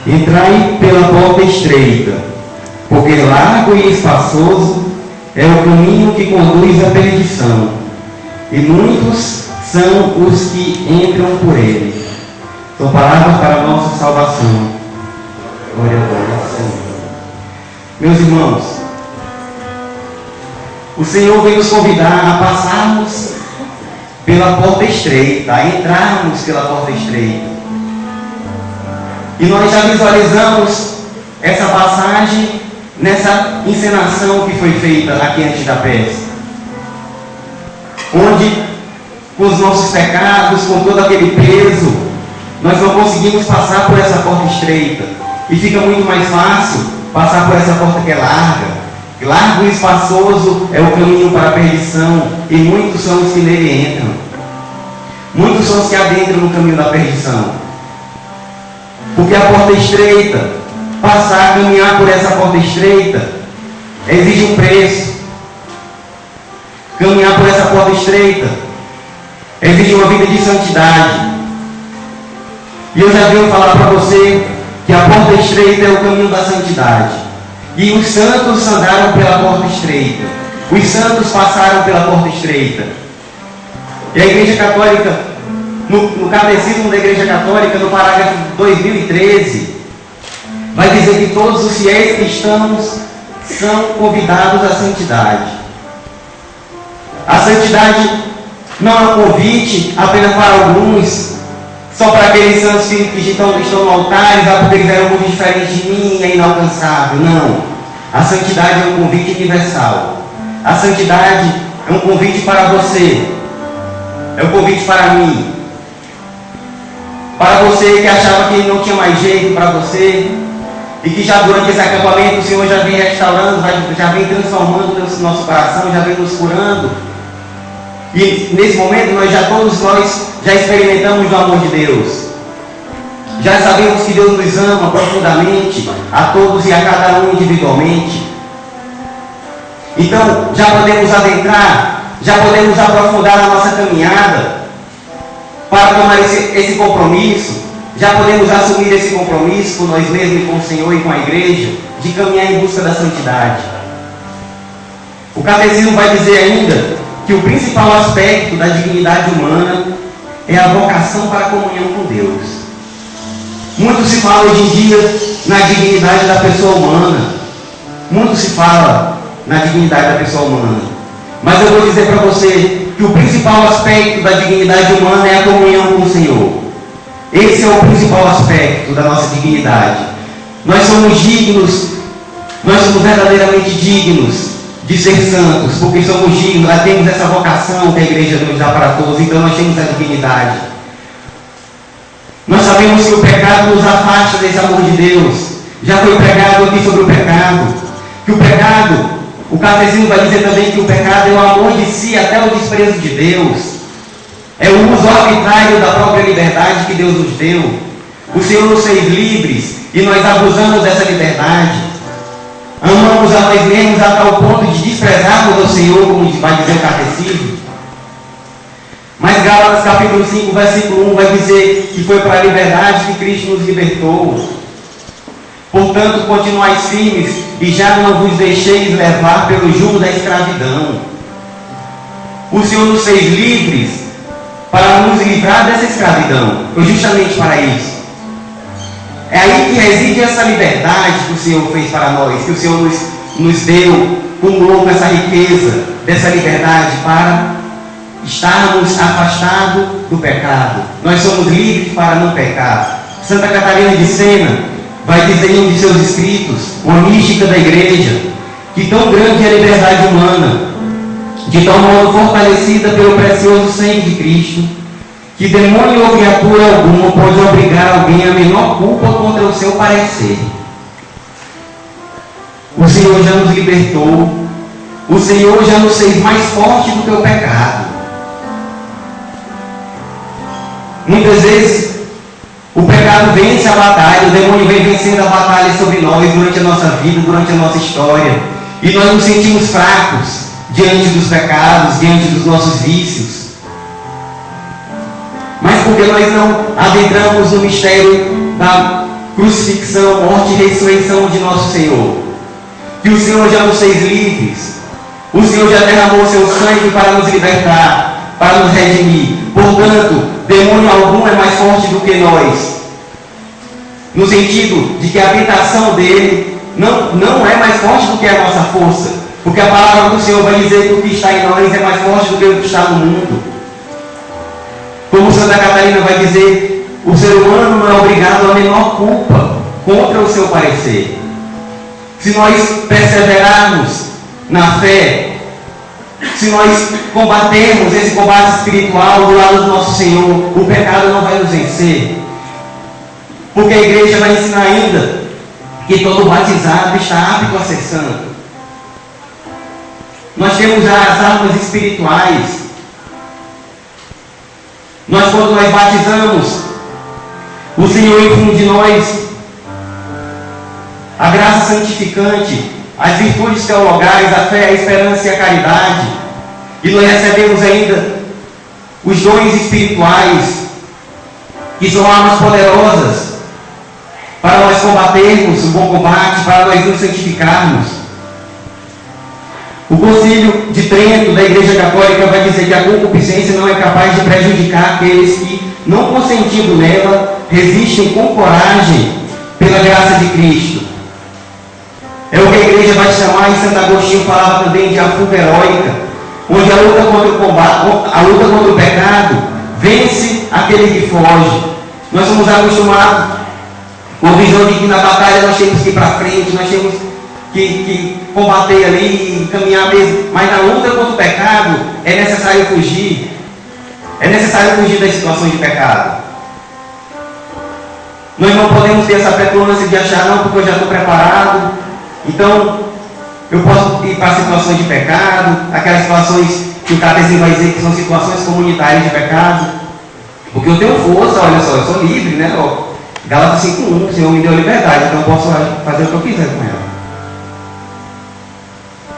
Entrai pela porta estreita, porque largo e espaçoso é o caminho que conduz à perdição, e muitos são os que entram por ele. São palavras para a nossa salvação. Glória a Deus, Senhor. Meus irmãos, o Senhor vem nos convidar a passarmos pela porta estreita, a entrarmos pela porta estreita. E nós já visualizamos essa passagem nessa encenação que foi feita aqui antes da peça, onde com os nossos pecados, com todo aquele peso, nós não conseguimos passar por essa porta estreita, e fica muito mais fácil passar por essa porta que é larga. Largo e espaçoso é o caminho para a perdição, e muitos são os que nele entram. Muitos são os que adentram no caminho da perdição. Porque a porta estreita, passar, caminhar por essa porta estreita, exige um preço. Caminhar por essa porta estreita exige uma vida de santidade. E eu já venho falar para você que a porta estreita é o caminho da santidade. E os santos andaram pela porta estreita. Os santos passaram pela porta estreita. E a Igreja Católica, no Catecismo da Igreja Católica, no parágrafo 2013, vai dizer que todos os fiéis cristãos são convidados à santidade. A santidade não é um convite apenas para alguns, só para aqueles santos que estão no altar, porque eles eram muito diferentes de mim, é inalcançável. Não. A santidade é um convite universal. A santidade é um convite para você. É um convite para mim. Para você que achava que não tinha mais jeito para você, e que já durante esse acampamento o Senhor já vem restaurando, já vem transformando o nosso coração, já vem nos curando. E nesse momento todos nós já experimentamos o amor de Deus. Já sabemos que Deus nos ama profundamente, a todos e a cada um individualmente. Então já podemos adentrar, já podemos aprofundar a nossa caminhada para tomar esse compromisso. Já podemos assumir esse compromisso com nós mesmos, com o Senhor e com a igreja, de caminhar em busca da santidade. O Catecismo vai dizer ainda que o principal aspecto da dignidade humana é a vocação para a comunhão com Deus. Muito se fala hoje em dia na dignidade da pessoa humana. Muito se fala na dignidade da pessoa humana. Mas eu vou dizer para você que o principal aspecto da dignidade humana é a comunhão com o Senhor. Esse é o principal aspecto da nossa dignidade. Nós somos dignos, nós somos verdadeiramente dignos de ser santos, porque somos dignos, nós temos essa vocação que a igreja nos dá para todos, então nós temos essa dignidade. Nós sabemos que o pecado nos afasta desse amor de Deus. Já foi pregado aqui sobre o pecado, que o pecado, o Catecismo vai dizer também que o pecado é o amor de si até o desprezo de Deus. É o uso arbitrário da própria liberdade que Deus nos deu. O Senhor nos fez livres e nós abusamos dessa liberdade. Amamos a nós mesmos a tal ponto de desprezarmos o Senhor, como vai dizer o Catecismo. Mas Gálatas capítulo 5, versículo 1 vai dizer que foi para a liberdade que Cristo nos libertou. Portanto, continuais firmes e já não vos deixeis levar pelo jugo da escravidão. O Senhor nos fez livres para nos livrar dessa escravidão, justamente para isso. É aí que reside essa liberdade que o Senhor fez para nós, que o Senhor nos deu, cumulou com essa riqueza dessa liberdade para estarmos afastados do pecado. Nós somos livres para não pecar. Santa Catarina de Sena vai dizer em um de seus escritos, uma mística da igreja, que tão grande é a liberdade humana, de tal modo fortalecida pelo precioso sangue de Cristo, que demônio ou criatura alguma pode obrigar alguém a menor culpa contra o seu parecer. O Senhor já nos libertou, o Senhor já nos fez mais forte do que o pecado. Muitas vezes o pecado vence a batalha, o demônio vem vencendo a batalha sobre nós durante a nossa vida, durante a nossa história, e nós nos sentimos fracos diante dos pecados, diante dos nossos vícios. Mas porque nós não adentramos no mistério crucifixão, morte e ressurreição de nosso Senhor. Que o Senhor já nos fez livres. O Senhor já derramou seu sangue para nos libertar, para nos redimir. Portanto, demônio algum é mais forte do que nós. No sentido de que a habitação dele não é mais forte do que a nossa força. Porque a palavra do Senhor vai dizer que o que está em nós é mais forte do que o que está no mundo. Como Santa Catarina vai dizer, o ser humano não é obrigado a menor culpa contra o seu parecer. Se nós perseverarmos na fé, se nós combatermos esse combate espiritual do lado do nosso Senhor, o pecado não vai nos vencer. Porque a igreja vai ensinar ainda que todo batizado está apto a ser santo. Nós temos já as armas espirituais. Quando nós batizamos, o Senhor infunde em nós a graça santificante, as virtudes teologais, a fé, a esperança e a caridade. E nós recebemos ainda os dons espirituais, que são armas poderosas para nós combatermos o bom combate, para nós nos santificarmos. O Concílio de Trento, da Igreja Católica, vai dizer que a concupiscência não é capaz de prejudicar aqueles que, não consentindo nela, resistem com coragem pela graça de Cristo. É o que a igreja vai chamar, e Santo Agostinho falava também, de a fuga heróica, onde a luta contra o combate, a luta contra o pecado, vence aquele que foge. Nós somos acostumados com a visão de que na batalha nós temos que ir para frente, nós temos que combater ali, caminhar mesmo, mas na luta contra o pecado é necessário fugir. É necessário fugir das situações de pecado. Nós não podemos ter essa petulância de achar, não, porque eu já estou preparado, então eu posso ir para situações de pecado, aquelas situações que o catecismo vai dizer que são situações comunitárias de pecado, porque eu tenho força, olha só, eu sou livre, né? Gálatas 5:1, o Senhor me deu liberdade, então eu posso fazer o que eu quiser com ela.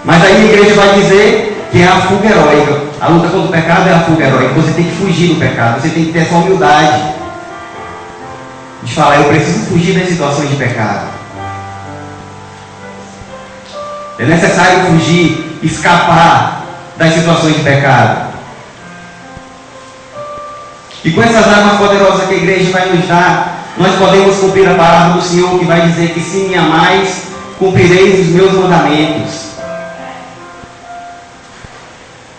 Mas aí a igreja vai dizer que é a fuga heróica. A luta contra o pecado é a fuga heróica. Você tem que fugir do pecado. Você tem que ter essa humildade de falar, eu preciso fugir das situações de pecado. É necessário fugir, escapar das situações de pecado. E com essas armas poderosas que a igreja vai nos dar, nós podemos cumprir a palavra do Senhor, que vai dizer que se me amais, cumprireis os meus mandamentos.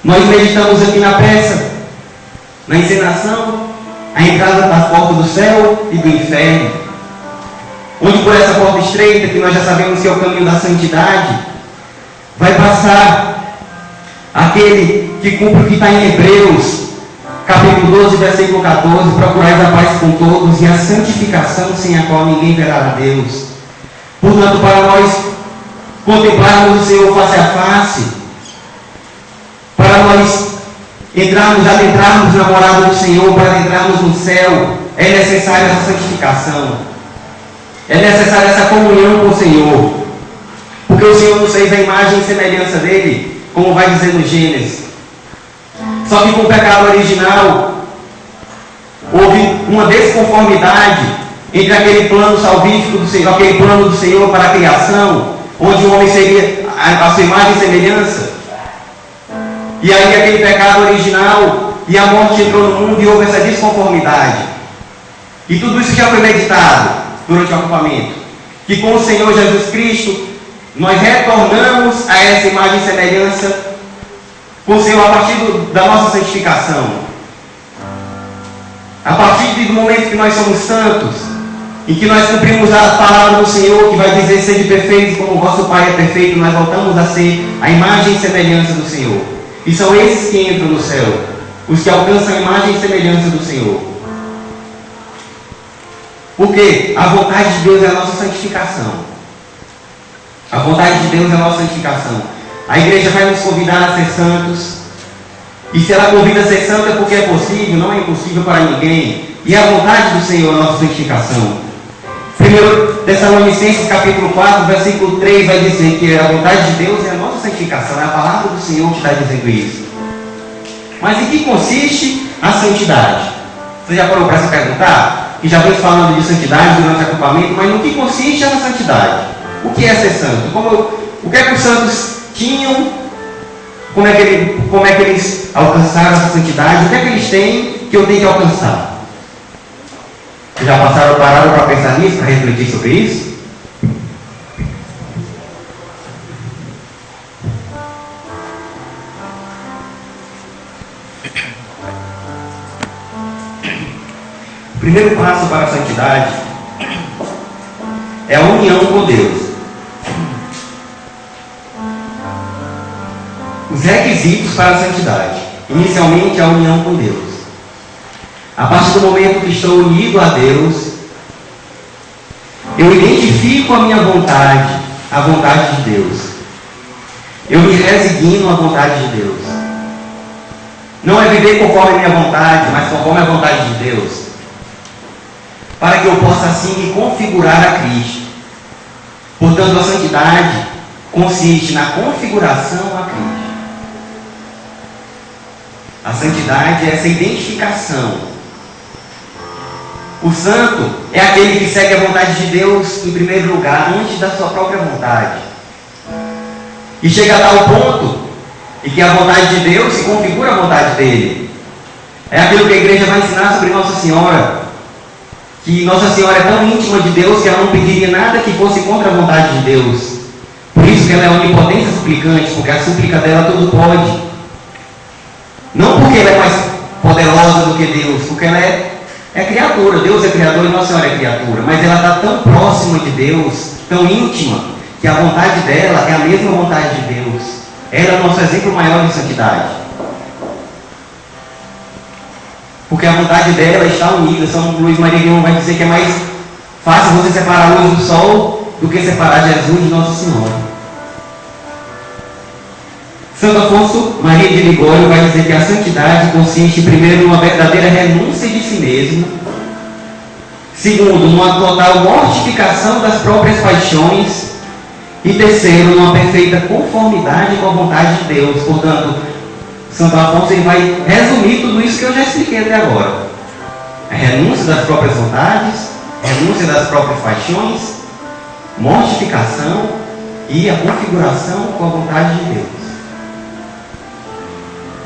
Nós meditamos aqui na peça, na encenação, a entrada da porta do céu e do inferno, onde por essa porta estreita, que nós já sabemos que é o caminho da santidade, vai passar aquele que cumpre o que está em Hebreus, capítulo 12, versículo 14, procurais a paz com todos e a santificação, sem a qual ninguém verá a Deus. Portanto, para nós contemplarmos o Senhor face a face, para nós adentrarmos na morada do Senhor, para adentrarmos no céu, é necessária essa santificação. É necessária essa comunhão com o Senhor. Porque o Senhor nos fez a imagem e semelhança dele, como vai dizer no Gênesis. Só que com o pecado original, houve uma desconformidade entre aquele plano salvífico do Senhor, aquele plano do Senhor para a criação, onde o homem seria a sua imagem e semelhança. E aí aquele pecado original e a morte entrou no mundo e houve essa desconformidade. E tudo isso já foi meditado durante o acampamento. Que com o Senhor Jesus Cristo, nós retornamos a essa imagem e semelhança com o Senhor a partir da nossa santificação. A partir do momento que nós somos santos, em que nós cumprimos a palavra do Senhor, que vai dizer, sede perfeitos como o vosso Pai é perfeito, nós voltamos a ser a imagem e semelhança do Senhor. E são esses que entram no céu, os que alcançam a imagem e semelhança do Senhor. Porque a vontade de Deus é a nossa santificação. A vontade de Deus é a nossa santificação. A igreja vai nos convidar a ser santos. E se ela convida a ser santa é porque é possível, não é impossível para ninguém. E a vontade do Senhor é a nossa santificação. 1 Tessalonicenses capítulo 4, versículo 3 vai dizer que a vontade de Deus é a nossa santificação. É a palavra do Senhor que está dizendo isso. Mas em que consiste a santidade? Você já parou para se perguntar? que já vem falando de santidade durante o acampamento, mas no que consiste a santidade? O que é ser santo? O que é que os santos tinham? Como é que eles alcançaram essa santidade? O que é que eles têm que eu tenho que alcançar? Já pararam para pensar nisso, para refletir sobre isso? O primeiro passo para a santidade é a união com Deus. Os requisitos para a santidade. Inicialmente, a união com Deus. A partir do momento que estou unido a Deus, eu identifico a minha vontade, a vontade de Deus. Eu me resigno à vontade de Deus. Não é viver conforme a minha vontade, mas conforme a vontade de Deus. Para que eu possa assim me configurar a Cristo. Portanto, a santidade consiste na configuração a Cristo. A santidade é essa identificação. O santo é aquele que segue a vontade de Deus em primeiro lugar, antes da sua própria vontade. E chega a tal ponto em que a vontade de Deus se configura a vontade dele. É aquilo que a igreja vai ensinar sobre Nossa Senhora. Que Nossa Senhora é tão íntima de Deus que ela não pediria nada que fosse contra a vontade de Deus. Por isso que ela é onipotente suplicante, porque a súplica dela tudo pode. Não porque ela é mais poderosa do que Deus, porque ela é criatura. Deus é criador e Nossa Senhora é criatura. Mas ela está tão próxima de Deus, tão íntima, que a vontade dela é a mesma vontade de Deus. Ela é o nosso exemplo maior de santidade. Porque a vontade dela está unida. São Luís Maria Guion vai dizer que é mais fácil você separar a luz do sol do que separar Jesus de Nossa Senhora. Santo Afonso Maria de Ligório vai dizer que a santidade consiste, primeiro, numa verdadeira renúncia de si mesmo. Segundo, numa total mortificação das próprias paixões. E terceiro, numa perfeita conformidade com a vontade de Deus. Portanto, Santo Afonso ele vai resumir tudo isso que eu já expliquei até agora. A renúncia das próprias vontades, renúncia das próprias paixões, mortificação e a configuração com a vontade de Deus.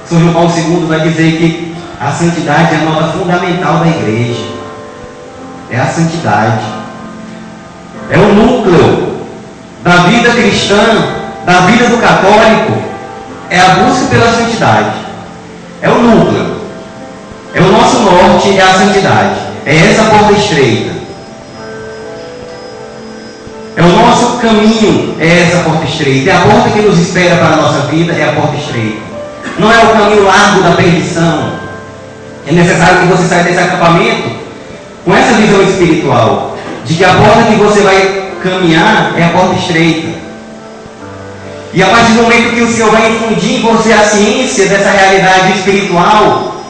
São João Paulo II vai dizer que a santidade é a nota fundamental da igreja. É a santidade. É o núcleo da vida cristã, da vida do católico. É a busca pela santidade. É o núcleo. É o nosso norte, é a santidade. É essa porta estreita. É o nosso caminho, é essa porta estreita. É a porta que nos espera para a nossa vida, é a porta estreita. Não é o caminho largo da perdição. É necessário que você saia desse acampamento com essa visão espiritual, de que a porta que você vai caminhar é a porta estreita. E a partir do momento que o Senhor vai infundir em você a ciência dessa realidade espiritual,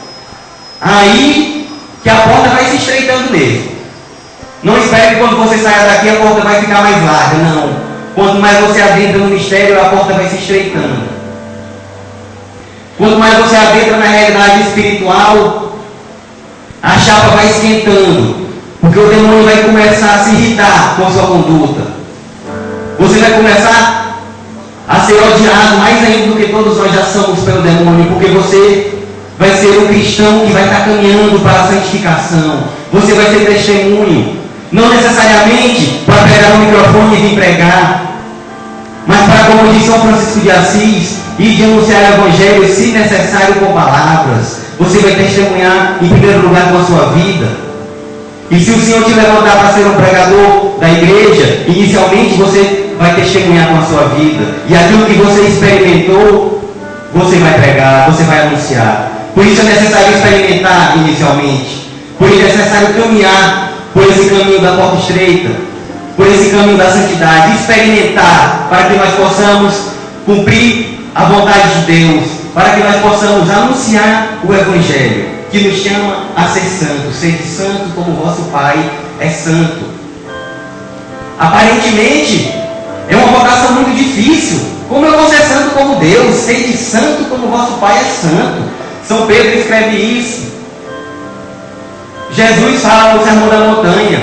aí que a porta vai se estreitando mesmo. Não espere que quando você saia daqui a porta vai ficar mais larga, não. Quanto mais você adentra no mistério, a porta vai se estreitando. Quanto mais você adentra na realidade espiritual, a chapa vai esquentando. Porque o demônio vai começar a se irritar com a sua conduta. Você vai começar a ser odiado mais ainda do que todos nós já somos pelo demônio. Porque você vai ser um cristão que vai estar caminhando para a santificação. Você vai ter testemunho. Não necessariamente para pegar o microfone e vir pregar, mas para, como disse São Francisco de Assis, ir de anunciar o Evangelho, se necessário, com palavras. Você vai testemunhar em primeiro lugar com a sua vida. E se o Senhor te levantar para ser um pregador da igreja, inicialmente você vai testemunhar com a sua vida. E aquilo que você experimentou, você vai pregar, você vai anunciar. Por isso é necessário experimentar inicialmente. Por isso é necessário caminhar por esse caminho da porta estreita, por esse caminho da santidade, experimentar, para que nós possamos cumprir a vontade de Deus, para que nós possamos anunciar o Evangelho, que nos chama a ser santos. Sede santo como vosso Pai é santo. Aparentemente, é uma vocação muito difícil. Como eu vou ser santo como Deus? Sede santo como vosso Pai é santo. São Pedro escreve isso. Jesus fala no Sermão da Montanha: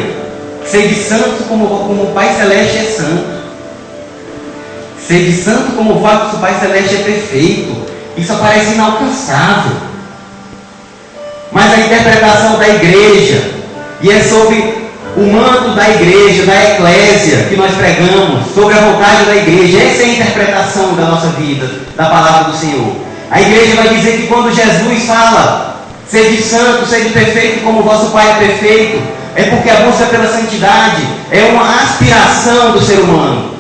sede santo como o Pai Celeste é santo. Sede santo como o vosso Pai Celeste é perfeito. Isso parece inalcançável. Mas a interpretação da igreja, e é sobre o manto da igreja, da eclésia que nós pregamos, sobre a vontade da igreja, essa é a interpretação da nossa vida, da palavra do Senhor. A igreja vai dizer que quando Jesus fala: sede santo, sede perfeito como o vosso Pai é perfeito, é porque a busca pela santidade é uma aspiração do ser humano.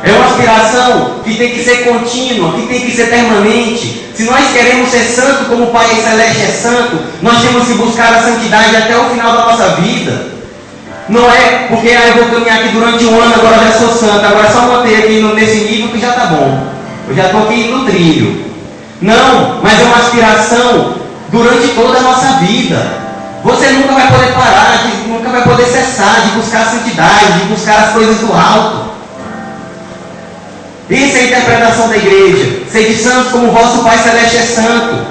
É uma aspiração que tem que ser contínua, que tem que ser permanente. Se nós queremos ser santo como o Pai Celeste é santo, nós temos que buscar a santidade até o final da nossa vida. Não é porque eu vou caminhar aqui durante um ano, agora já sou santo, agora é só manter aqui nesse nível que já está bom. Eu já estou aqui no trilho. Não, mas é uma aspiração durante toda a nossa vida. Você nunca vai poder parar, nunca vai poder cessar de buscar a santidade, de buscar as coisas do alto. Essa é a interpretação da igreja. Sede santos como o vosso Pai Celeste é santo.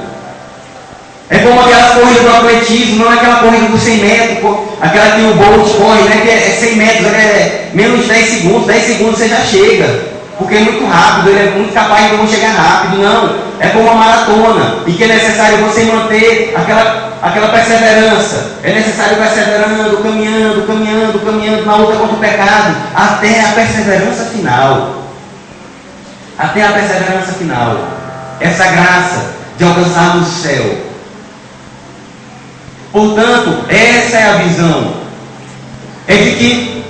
É como aquelas corridas do atletismo, não é aquela corrida dos 100 metros, aquela que o Bolt corre, né, que é 100 metros, é menos de 10 segundos, 10 segundos você já chega, porque é muito rápido, ele é muito capaz de não chegar rápido. Não, é como uma maratona, e que é necessário você manter aquela perseverança. É necessário perseverando, caminhando na luta contra o pecado, até a perseverança final. Até a perseverança final. Essa graça de alcançarmos o céu. Portanto, essa é a visão. É de que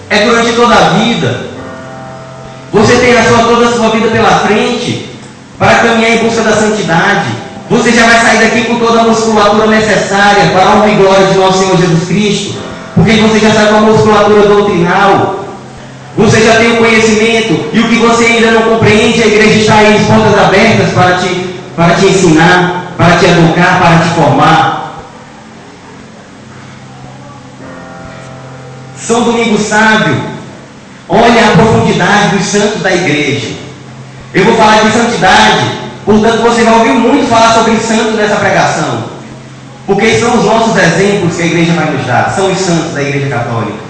é durante toda a vida. Você tem toda a sua vida pela frente para caminhar em busca da santidade. Você já vai sair daqui com toda a musculatura necessária para a honra e glória de nosso Senhor Jesus Cristo. Porque você já sai com a musculatura doutrinal. Você já tem o conhecimento, e o que você ainda não compreende, a igreja está aí, as portas abertas para te ensinar, para te educar, para te formar. São Domingos Sábio, olha a profundidade dos santos da igreja. Eu vou falar de santidade, portanto você vai ouvir muito falar sobre santos nessa pregação. Porque são os nossos exemplos que a igreja vai nos dar, são os santos da igreja católica.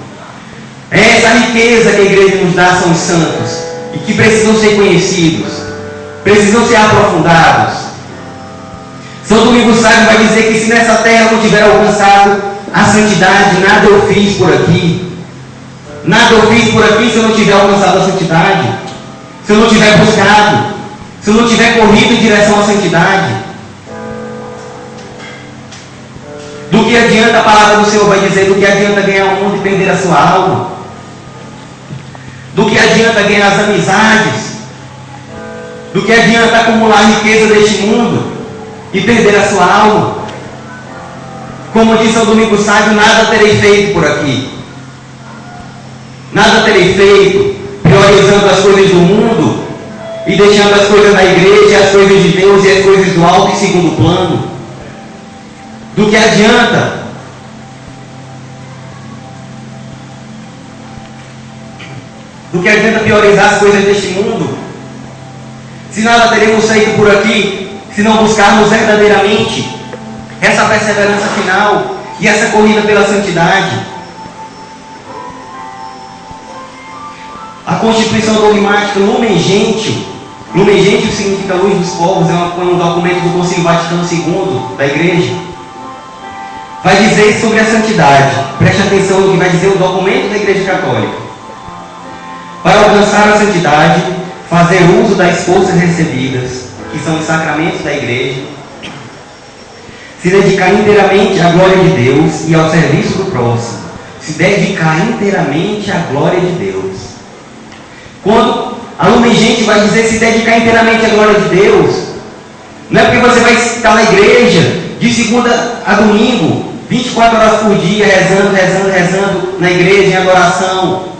Essa riqueza que a igreja nos dá são os santos, e que precisam ser conhecidos, precisam ser aprofundados. São Domingos Sábio vai dizer que se nessa terra não tiver alcançado a santidade, nada eu fiz por aqui. Nada eu fiz por aqui se eu não tiver alcançado a santidade, se eu não tiver buscado, se eu não tiver corrido em direção à santidade. Do que adianta a palavra do Senhor vai dizer, do que adianta ganhar o mundo e perder a sua alma? Do que adianta ganhar as amizades? Do que adianta acumular a riqueza deste mundo e perder a sua alma? Como diz São Domingos Sábio, nada terei feito por aqui. Nada terei feito priorizando as coisas do mundo e deixando as coisas da igreja, as coisas de Deus e as coisas do alto em segundo plano. Do que adianta priorizar as coisas deste mundo, se nada teremos feito por aqui, se não buscarmos verdadeiramente essa perseverança final e essa corrida pela santidade? A Constituição Dogmática Lumen Gentium significa luz dos povos, é um documento do Concílio Vaticano II da Igreja. Vai dizer sobre a santidade. Preste atenção no que vai dizer o documento da Igreja Católica. Para alcançar a santidade, fazer uso das forças recebidas, que são os sacramentos da Igreja, se dedicar inteiramente à glória de Deus e ao serviço do próximo. Se dedicar inteiramente à glória de Deus. Quando a Lumen Gentium vai dizer se dedicar inteiramente à glória de Deus, não é porque você vai estar na igreja de segunda a domingo, 24 horas por dia, rezando na igreja, em adoração.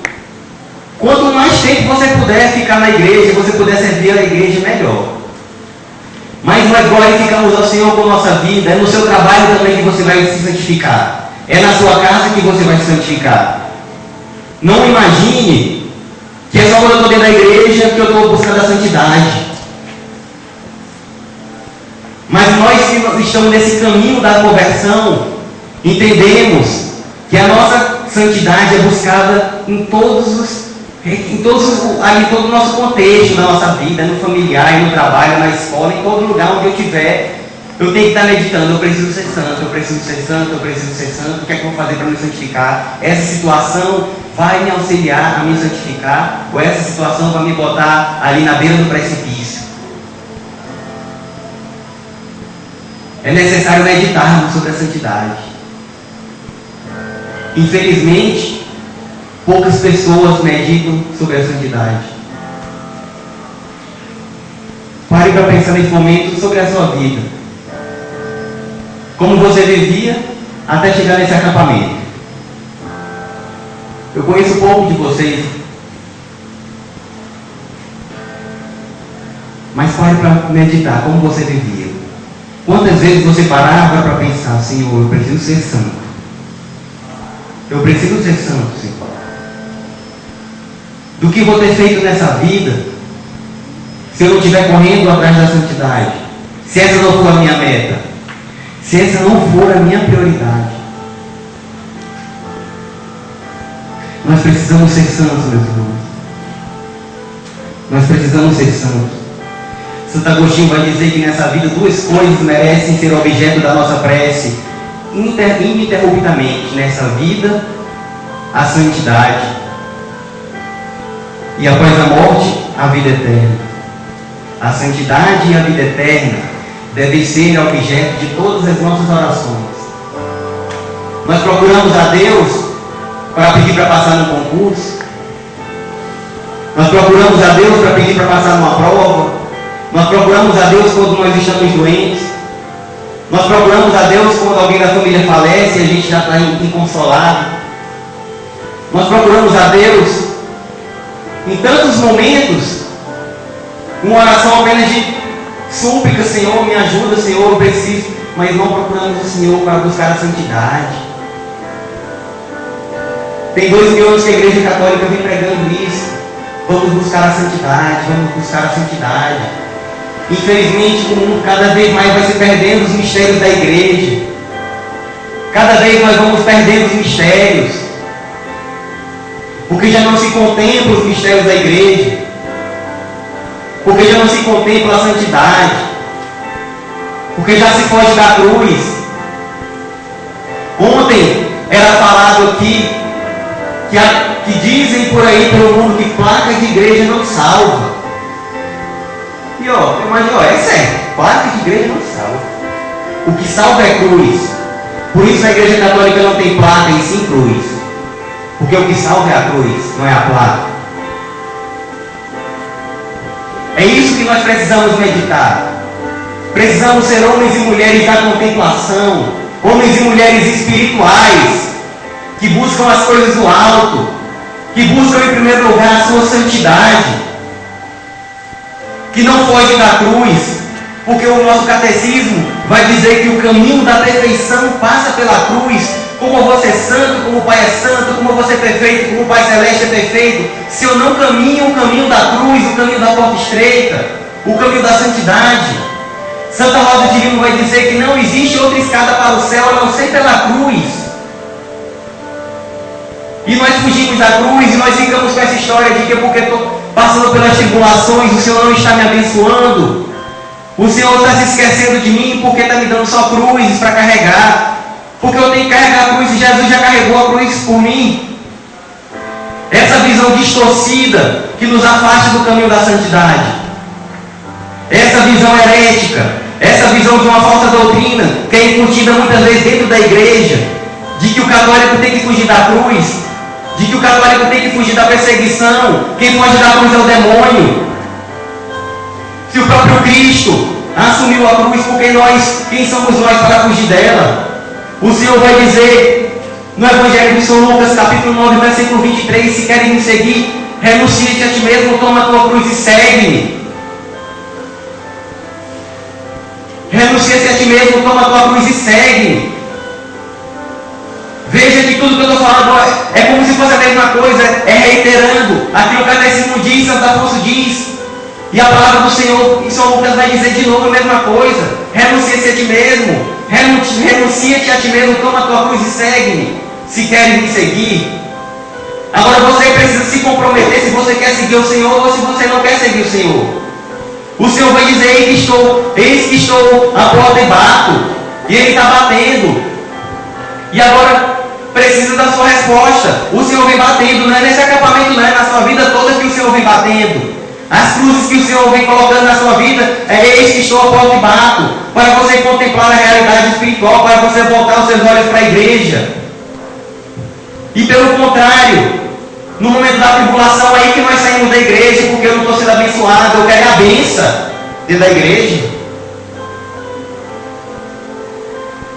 Quanto mais tempo você puder ficar na igreja, você puder servir a igreja, melhor. Mas nós glorificamos ao Senhor com nossa vida. É no seu trabalho também que você vai se santificar. É na sua casa que você vai se santificar. Não imagine que é só quando eu estou dentro da igreja que eu estou buscando a santidade. Mas nós que estamos nesse caminho da conversão, Entendemos que a nossa santidade é buscada em todo o nosso contexto, na nossa vida, no familiar, no trabalho, na escola, em todo lugar onde eu estiver. Eu tenho que estar meditando, eu preciso ser santo, eu preciso ser santo, eu preciso ser santo. O que é que eu vou fazer para me santificar? Essa situação vai me auxiliar a me santificar, ou essa situação vai me botar ali na beira do precipício? É necessário meditarmos sobre a santidade. Infelizmente, poucas pessoas meditam sobre a santidade. Pare para pensar nesse momento sobre a sua vida. Como você vivia até chegar nesse acampamento. Eu conheço pouco de vocês. Mas pare para meditar como você vivia. Quantas vezes você parava para pensar: Senhor, eu preciso ser santo. Eu preciso ser santo, Senhor. Do que vou ter feito nessa vida se eu não estiver correndo atrás da santidade? Se essa não for a minha meta? Se essa não for a minha prioridade? Nós precisamos ser santos, meus irmãos. Nós precisamos ser santos. Santo Agostinho vai dizer que nessa vida duas coisas merecem ser objeto da nossa prece ininterruptamente. Nessa vida, a santidade. E após a morte, a vida eterna. A santidade e a vida eterna devem ser objeto de todas as nossas orações. Nós procuramos a Deus para pedir para passar no concurso. Nós procuramos a Deus para pedir para passar numa prova. Nós procuramos a Deus quando nós estamos doentes. Nós procuramos a Deus quando alguém da família falece e a gente já está inconsolado. Nós procuramos a Deus em tantos momentos, uma oração apenas de súplica: Senhor, me ajuda, Senhor, eu preciso. Mas não procuramos o Senhor para buscar a santidade. Tem 2 mil anos que a Igreja Católica vem pregando isso. Vamos buscar a santidade, vamos buscar a santidade. Infelizmente, o mundo cada vez mais vai se perdendo os mistérios da igreja. Cada vez nós vamos perdendo os mistérios. Porque já não se contempla os mistérios da igreja. Porque já não se contempla a santidade. Porque já se foge da cruz. Ontem era falado aqui que dizem por aí pelo mundo que placa de igreja não salva. E é sério, placa de igreja não salva. O que salva é cruz. Por isso a Igreja Católica não tem placa e sim cruz. Porque o que salva é a cruz, não é a placa. É isso que nós precisamos meditar. Precisamos ser homens e mulheres da contemplação, homens e mulheres espirituais, que buscam as coisas do alto, que buscam em primeiro lugar a sua santidade, que não fogem da cruz, porque o nosso catecismo vai dizer que o caminho da perfeição passa pela cruz. Como eu vou ser santo, como o Pai é santo, como eu vou ser perfeito, como o Pai Celeste é perfeito, se eu não caminho o caminho da cruz, o caminho da porta estreita, o caminho da santidade? Santa Rosa de Lima vai dizer que não existe outra escada para o céu a não ser pela cruz. E nós fugimos da cruz e nós ficamos com essa história de que porque estou passando pelas tribulações, o Senhor não está me abençoando. O Senhor está se esquecendo de mim porque está me dando só cruzes para carregar. Porque eu tenho que carregar a cruz e Jesus já carregou a cruz por mim. Essa visão distorcida que nos afasta do caminho da santidade. Essa visão herética, essa visão de uma falsa doutrina que é incutida muitas vezes dentro da igreja, de que o católico tem que fugir da cruz, de que o católico tem que fugir da perseguição, quem foge da cruz é o demônio. Se o próprio Cristo assumiu a cruz, porque quem somos nós para fugir dela? O Senhor vai dizer no Evangelho de São Lucas, capítulo 9, versículo 23, se querem me seguir, renuncia-te a ti mesmo, toma a tua cruz e segue-me. Renuncia-te a ti mesmo, toma a tua cruz e segue-me. Veja que tudo que eu estou falando é como se fosse a mesma coisa, é reiterando aquilo que o Catecismo diz, Santo Afonso diz. E a palavra do Senhor em São Lucas vai dizer de novo a mesma coisa. Renuncia-se a ti mesmo. Renuncia-te a ti mesmo, toma a tua cruz e segue-me, se queres me seguir. Agora você precisa se comprometer se você quer seguir o Senhor ou se você não quer seguir o Senhor. O Senhor vai dizer: eis que estou à porta e bato. E Ele está batendo. E agora precisa da sua resposta. O Senhor vem batendo, não é nesse acampamento, não é na sua vida toda que o Senhor vem batendo. As cruzes que o Senhor vem colocando na sua vida é: eis que estou à porta e bato. Para você contemplar a realidade espiritual, para você voltar os seus olhos para a igreja. E pelo contrário, no momento da tribulação, é aí que nós saímos da igreja, porque eu não estou sendo abençoado, eu quero a benção dentro da igreja.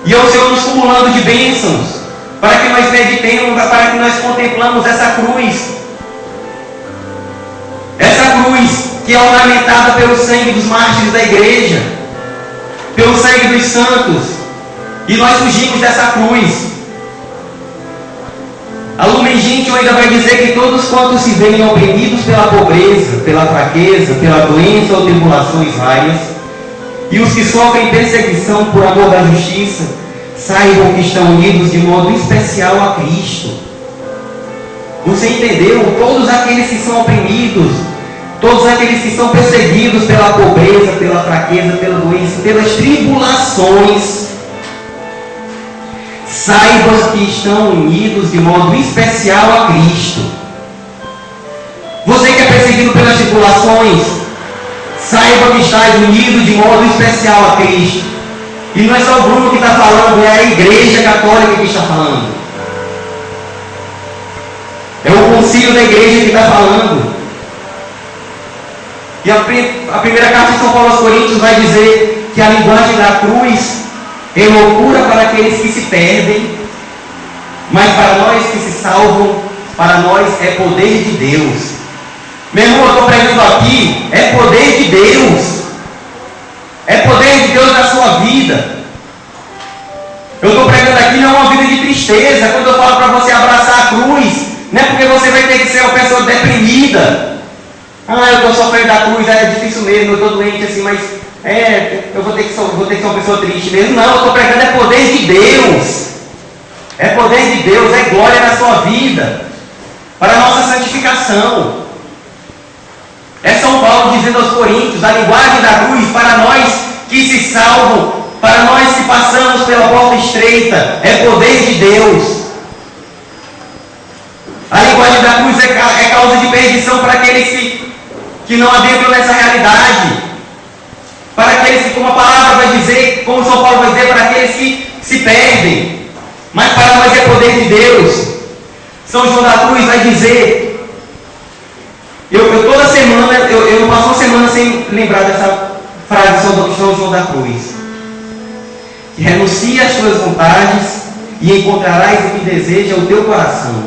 E é o Senhor nos cumulando de bênçãos, para que nós meditemos, para que nós contemplamos essa cruz. Essa cruz que é ornamentada pelo sangue dos mártires da igreja, pelo sangue dos santos. E nós fugimos dessa cruz. A Lumen Gentium ainda vai dizer que todos quantos se veem oprimidos pela pobreza, pela fraqueza, pela doença ou tribulações várias, e os que sofrem perseguição por amor da justiça, saibam que estão unidos de modo especial a Cristo. Você entendeu? Todos aqueles que são oprimidos, todos aqueles que são perseguidos pela pobreza, pela fraqueza, pela doença, pelas tribulações, saibam que estão unidos de modo especial a Cristo. Você que é perseguido pelas tribulações, saiba que está unido de modo especial a Cristo. E não é só o Bruno que está falando, é a Igreja Católica que está falando. É o concílio da igreja que está falando. E a primeira carta de São Paulo aos Coríntios vai dizer que a linguagem da cruz é loucura para aqueles que se perdem, mas para nós que se salvam, para nós é poder de Deus. Meu irmão, eu estou pregando aqui, é poder de Deus. É poder de Deus na sua vida. Eu estou pregando aqui não é uma vida de tristeza. Quando eu falo para você abraçar a cruz, não é porque você vai ter que ser uma pessoa deprimida. Eu estou sofrendo da cruz, é difícil mesmo, eu estou doente assim, mas eu vou ter que ser uma pessoa triste mesmo. Não, eu estou pregando é poder de Deus. É poder de Deus, é glória na sua vida, para a nossa santificação. É São Paulo dizendo aos Coríntios, a linguagem da cruz, para nós que se salvam, para nós que passamos pela porta estreita, é poder de Deus. A linguagem da cruz é causa de perdição para aqueles que não adentram nessa realidade. Para aqueles que, como a palavra vai dizer, como São Paulo vai dizer, para aqueles que se perdem. Mas para nós é poder de Deus. São João da Cruz vai dizer, toda semana, eu não passo uma semana sem lembrar dessa frase de São João da Cruz. Que renuncia às tuas vontades e encontrarás o que deseja o teu coração.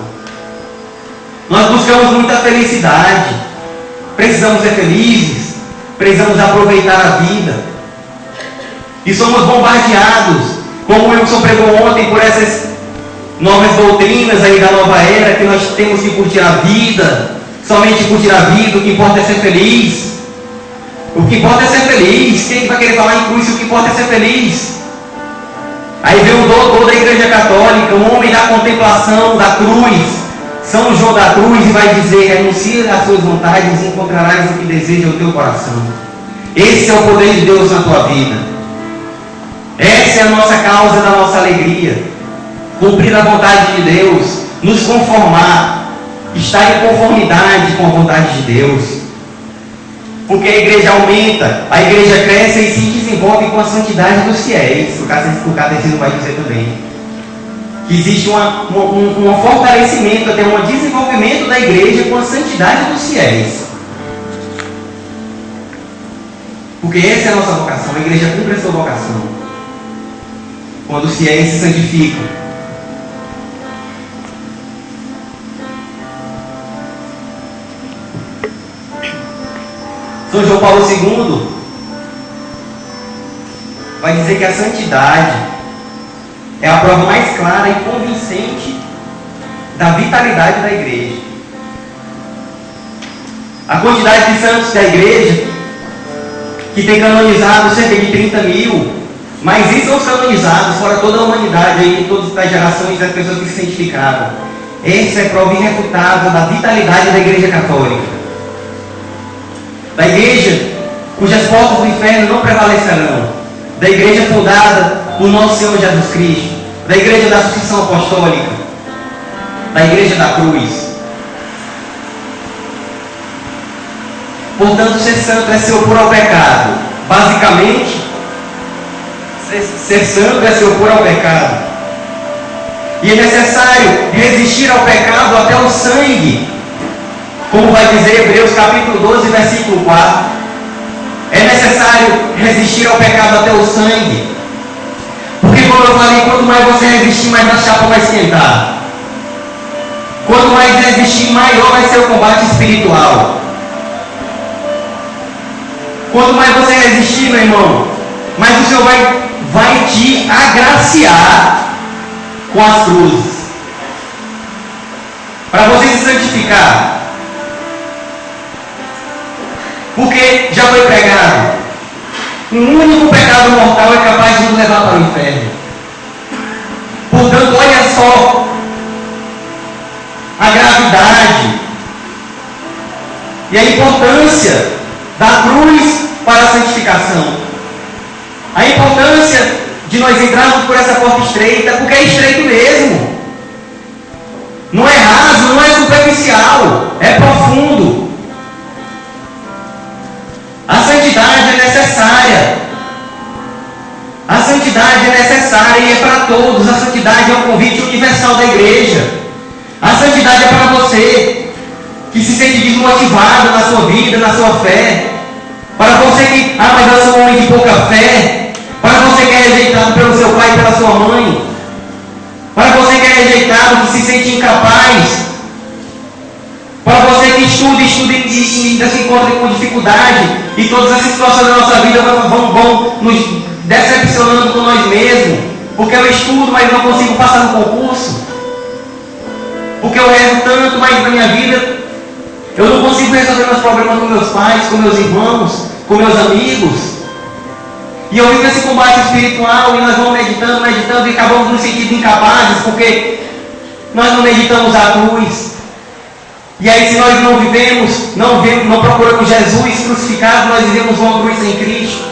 Nós buscamos muita felicidade, precisamos ser felizes, precisamos aproveitar a vida. E somos bombardeados, como o Wilson pregou ontem, por essas novas doutrinas aí da nova era, que nós temos que curtir a vida, somente curtir a vida, o que importa é ser feliz. O que importa é ser feliz. Quem vai querer falar em cruz se o que importa é ser feliz? Aí vem o doutor da Igreja Católica, o homem da contemplação, da cruz, São João da Cruz, e vai dizer: renuncia às suas vontades e encontrarás o que deseja o teu coração. Esse é o poder de Deus na tua vida. Essa é a nossa causa da nossa alegria. Cumprir a vontade de Deus, nos conformar, estar em conformidade com a vontade de Deus. Porque a igreja aumenta, a igreja cresce e se desenvolve com a santidade dos fiéis. O catecismo vai dizer também que existe um fortalecimento, até um desenvolvimento da igreja com a santidade dos fiéis. Porque essa é a nossa vocação, a igreja cumpre a sua vocação quando os fiéis se santificam. São João Paulo II vai dizer que a santidade é a prova mais clara e convincente da vitalidade da igreja. A quantidade de santos da igreja, que tem canonizado cerca de 30 mil, Mas isso são os canonizados, fora toda a humanidade, aí, todas as gerações das pessoas que se santificaram. Essa é prova irrefutável da vitalidade da Igreja Católica. Da Igreja cujas portas do inferno não prevalecerão. Da Igreja fundada por nosso Senhor Jesus Cristo. Da Igreja da sucessão apostólica. Da Igreja da cruz. Portanto, ser santo é se opor ao pecado. Basicamente, ser santo é se opor ao pecado. E é necessário resistir ao pecado até o sangue. Como vai dizer Hebreus capítulo 12, versículo 4. É necessário resistir ao pecado até o sangue. Porque como eu falei, quanto mais você resistir, mais a chapa vai esquentar. Quanto mais resistir, maior vai ser o combate espiritual. Quanto mais você resistir, meu irmão, mais o Senhor vai te agraciar com as cruzes. Para você se santificar. Porque já foi pregado. Um único pecado mortal é capaz de nos levar para o inferno. Portanto, olha só a gravidade e a importância da cruz para a santificação. A importância de nós entrarmos por essa porta estreita, porque é estreito mesmo. Não é raso, não é superficial, é profundo. A santidade é necessária. A santidade é necessária e é para todos. A santidade é um convite universal da igreja. A santidade é para você que se sente desmotivado na sua vida, na sua fé. Para você que, mas eu sou um homem de pouca fé. Para você que é rejeitado pelo seu pai e pela sua mãe. Para você que é rejeitado, que se sente incapaz. Para você que estuda e ainda se encontra com dificuldade. E todas as situações da nossa vida vão nos decepcionando com nós mesmos. Porque eu estudo, mas não consigo passar no concurso. Porque eu rezo tanto, mas na minha vida eu não consigo resolver meus problemas com meus pais, com meus irmãos, com meus amigos. E eu vivo esse combate espiritual e nós vamos meditando e acabamos nos sentindo incapazes porque nós não meditamos a cruz. E aí se nós não vivemos, não procuramos Jesus crucificado, nós vivemos uma cruz sem Cristo.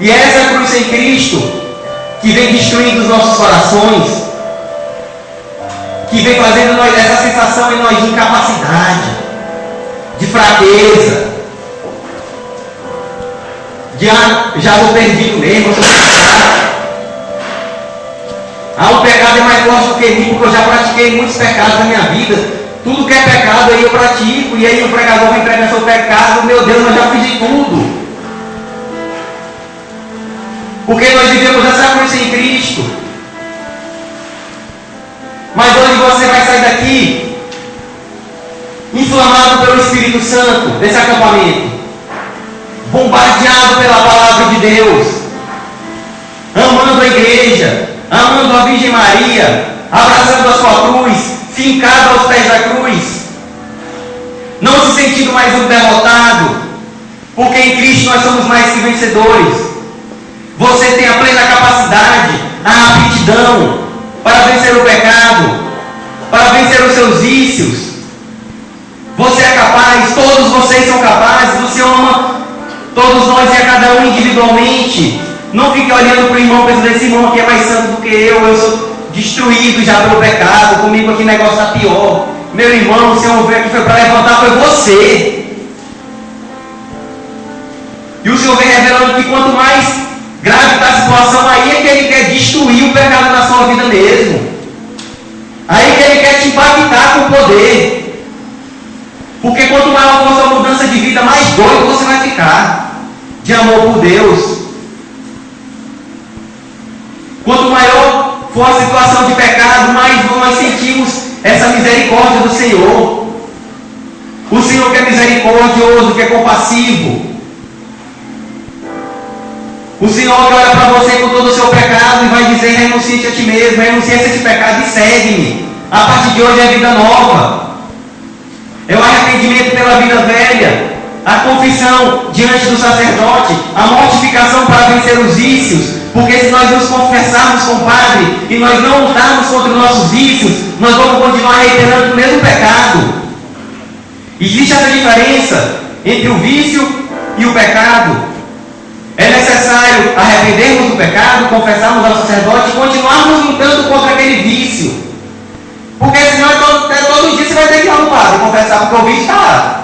E é essa cruz sem Cristo que vem destruindo os nossos corações, que vem fazendo nós, essa sensação em nós de incapacidade, de fraqueza, de já vou perdido mesmo, eu sou pecado. O pecado é mais forte do que mim, porque eu já pratiquei muitos pecados na minha vida. Tudo que é pecado aí eu pratico, e aí o pregador vem pregar sobre o pecado, meu Deus, eu já fiz de tudo. Porque nós vivemos essa cruz sem Cristo. Mas hoje você vai sair daqui inflamado pelo Espírito Santo desse acampamento, bombardeado pela palavra de Deus, amando a igreja, amando a Virgem Maria, abraçando a sua cruz, fincado aos pés da cruz, não se sentindo mais um derrotado, porque em Cristo nós somos mais que vencedores. Você tem a plena capacidade, a aptidão para vencer o pecado, para vencer os seus vícios. Você é capaz, todos vocês são capazes. O Senhor ama todos nós e a cada um individualmente. Não fique olhando para o irmão pensando, esse irmão aqui é mais santo do que eu sou destruído já pelo pecado, comigo aqui o negócio está pior. Meu irmão, o Senhor veio aqui foi para levantar, foi você. E o Senhor vem revelando que quanto mais grave está a situação, aí é que Ele quer destruir o pecado na sua vida mesmo. Aí é que Ele quer te impactar com poder. Porque quanto maior for a sua mudança de vida, mais doido você vai ficar de amor por Deus. Quanto maior for a situação de pecado, mais nós sentimos essa misericórdia do Senhor. O Senhor que é misericordioso, que é compassivo. O Senhor que olha para você com todo o seu pecado e vai dizer, renuncie a ti mesmo, renuncie a esse pecado e segue-me. A partir de hoje é vida nova. É o arrependimento pela vida velha. a confissão diante do sacerdote, a mortificação para vencer os vícios, porque se nós nos confessarmos com o Padre e nós não lutarmos contra os nossos vícios, nós vamos continuar reiterando o mesmo pecado. Existe essa diferença entre o vício e o pecado. É necessário arrependermos do pecado, confessarmos ao sacerdote e continuarmos lutando contra aquele vício. Porque senão todo dia você vai ter que ir ao Padre confessar, porque o vício está lá.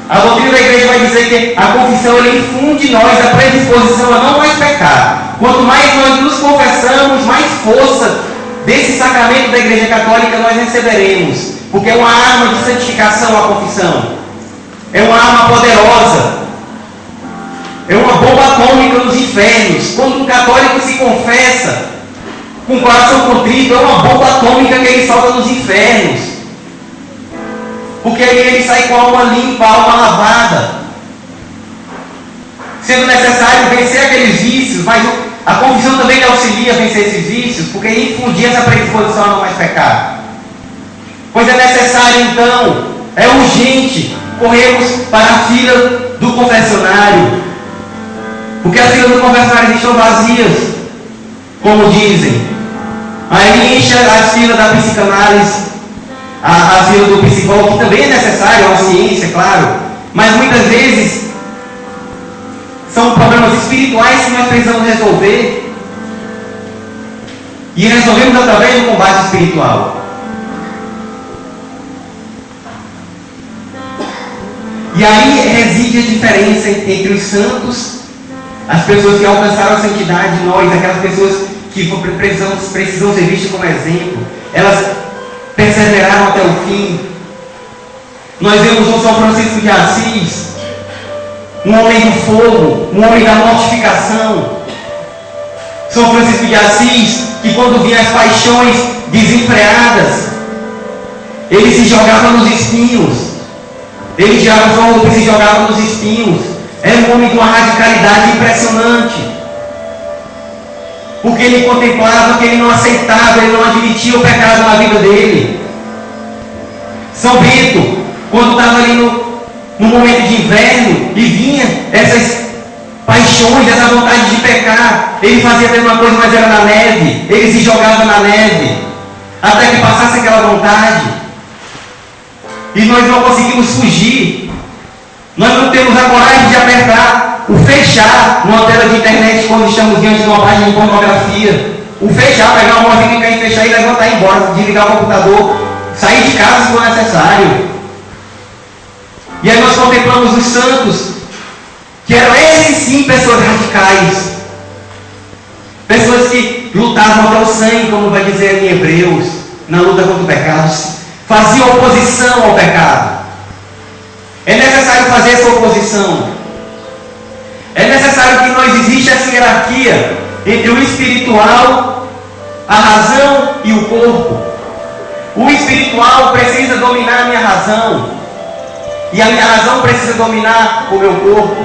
A doutrina da igreja vai dizer que a confissão ele infunde em nós a predisposição a não mais pecar. Quanto mais nós nos confessamos, mais força desse sacramento da igreja católica nós receberemos. Porque é uma arma de santificação a confissão. É uma arma poderosa. É uma bomba atômica nos infernos. Quando um católico se confessa com o coração contrito, é uma bomba atômica que ele solta nos infernos. Porque aí ele sai com a alma limpa, a alma lavada. Sendo necessário vencer aqueles vícios, mas a confissão também lhe auxilia a vencer esses vícios, porque infundir essa predisposição a não mais pecar. Pois é necessário então, é urgente, corrermos para a fila do confessionário. Porque as filas do confessionário estão vazias, como dizem. Aí enche as filas da psicanálise, a fila do psicólogo, que também é necessário, é uma ciência, claro, mas muitas vezes são problemas espirituais que nós precisamos resolver, e resolvemos através do combate espiritual. E aí reside a diferença entre os santos, as pessoas que alcançaram a santidade, nós, aquelas pessoas que precisam ser vistas como exemplo. Elas perseveraram até o fim. Nós vemos o São Francisco de Assis, um homem do fogo, um homem da mortificação. São Francisco de Assis, que quando vinha as paixões desenfreadas, ele se jogava nos espinhos. Ele tirava sua roupa e se jogava nos espinhos. Era um homem de uma radicalidade impressionante. Porque ele contemplava que ele não aceitava, ele não admitia o pecado na vida dele. São Bento, quando estava ali no momento de inverno e vinha essas paixões, essa vontade de pecar, ele fazia a mesma coisa, mas era na neve. Ele se jogava na neve, até que passasse aquela vontade. E nós não conseguimos fugir. Nós não temos a coragem de apertar o fechar numa tela de internet quando estamos diante de uma página de pornografia. O fechar, pegar uma mãozinha, clicar em fechar e levantar e ir embora, desligar o computador, sair de casa se for necessário. E aí nós contemplamos os santos, que eram esses sim pessoas radicais. Pessoas que lutavam até o sangue, como vai dizer em Hebreus, na luta contra o pecado. Faziam oposição ao pecado. É necessário fazer essa oposição. É necessário que não exista essa hierarquia entre o espiritual, a razão e o corpo. O espiritual precisa dominar a minha razão, e a minha razão precisa dominar o meu corpo.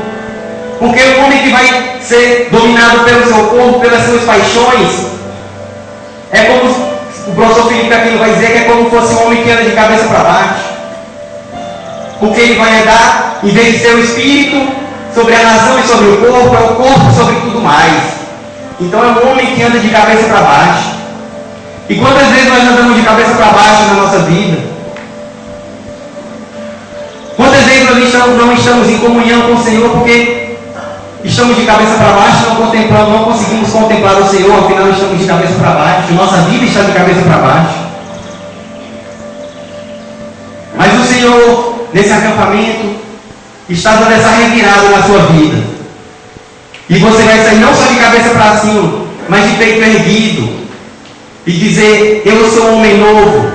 Porque o homem que vai ser dominado pelo seu corpo, pelas suas paixões, é como o professor Felipe Aquino vai dizer, que é como se fosse um homem que anda de cabeça para baixo. Porque ele vai andar, em vez de ser o espírito sobre a razão e sobre o corpo, é o corpo sobre tudo mais. Então é um homem que anda de cabeça para baixo. E quantas vezes nós andamos de cabeça para baixo na nossa vida? Quantas vezes nós não estamos em comunhão com o Senhor porque estamos de cabeça para baixo, não conseguimos contemplar o Senhor, afinal estamos de cabeça para baixo, nossa vida está de cabeça para baixo. Mas o Senhor, nesse acampamento, está dando essa revirada na sua vida. E você vai sair não só de cabeça para cima, mas de peito erguido. E dizer, eu sou um homem novo.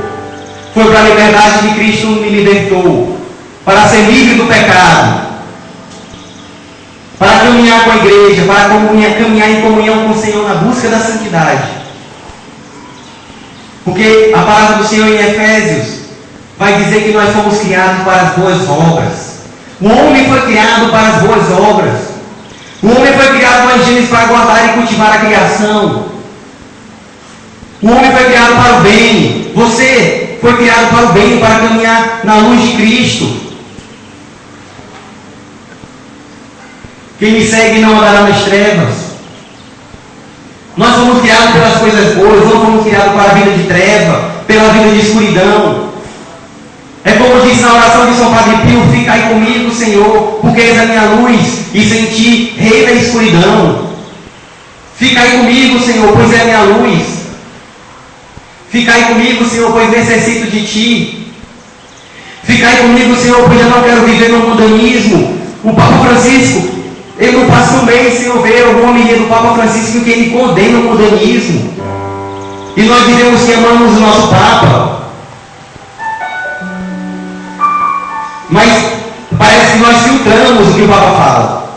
Foi para a liberdade que Cristo me libertou. Para ser livre do pecado. Para caminhar com a igreja, para caminhar em comunhão com o Senhor na busca da santidade. Porque a palavra do Senhor em Efésios vai dizer que nós fomos criados para as boas obras. O homem foi criado para as boas obras. O homem foi criado no Gênesis para guardar e cultivar a criação. O homem foi criado para o bem. Você foi criado para o bem, para caminhar na luz de Cristo. Quem me segue não andará nas trevas. Nós fomos criados pelas coisas boas, não fomos criados para a vida de treva, pela vida de escuridão. É como diz na oração de São Padre Pio: ficai comigo, Senhor, porque és a minha luz, e sem ti reina a escuridão. Ficai comigo, Senhor, pois é a minha luz. Ficai comigo, Senhor, pois necessito de ti. Ficai comigo, Senhor, pois eu não quero viver no mundanismo. O Papa Francisco, ele não passa um mês sem eu ver alguma homilia do Papa Francisco que ele condena o mundanismo. E nós diremos que amamos o nosso Papa. Mas parece que nós filtramos o que o Papa fala.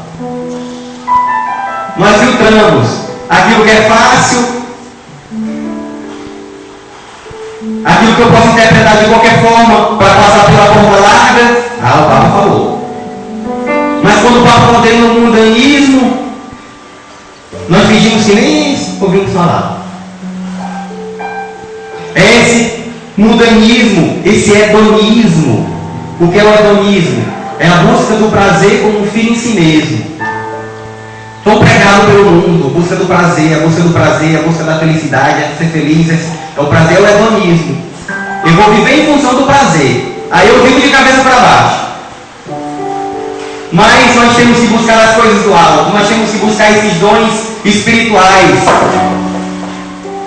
Nós filtramos aquilo que é fácil, aquilo que eu posso interpretar de qualquer forma para passar pela porta larga. Ah, o Papa falou. Mas quando o Papa condena o mundanismo, nós fingimos que nem ouvimos falar. Esse mundanismo, esse hedonismo. O que é o hedonismo? É a busca do prazer como um fim em si mesmo. Estou pregado pelo mundo, a busca do prazer, a busca do prazer, a busca da felicidade, a ser feliz. É o prazer, é o hedonismo. Eu vou viver em função do prazer. Aí eu vivo de cabeça para baixo. Mas nós temos que buscar as coisas do alto. Nós temos que buscar esses dons espirituais.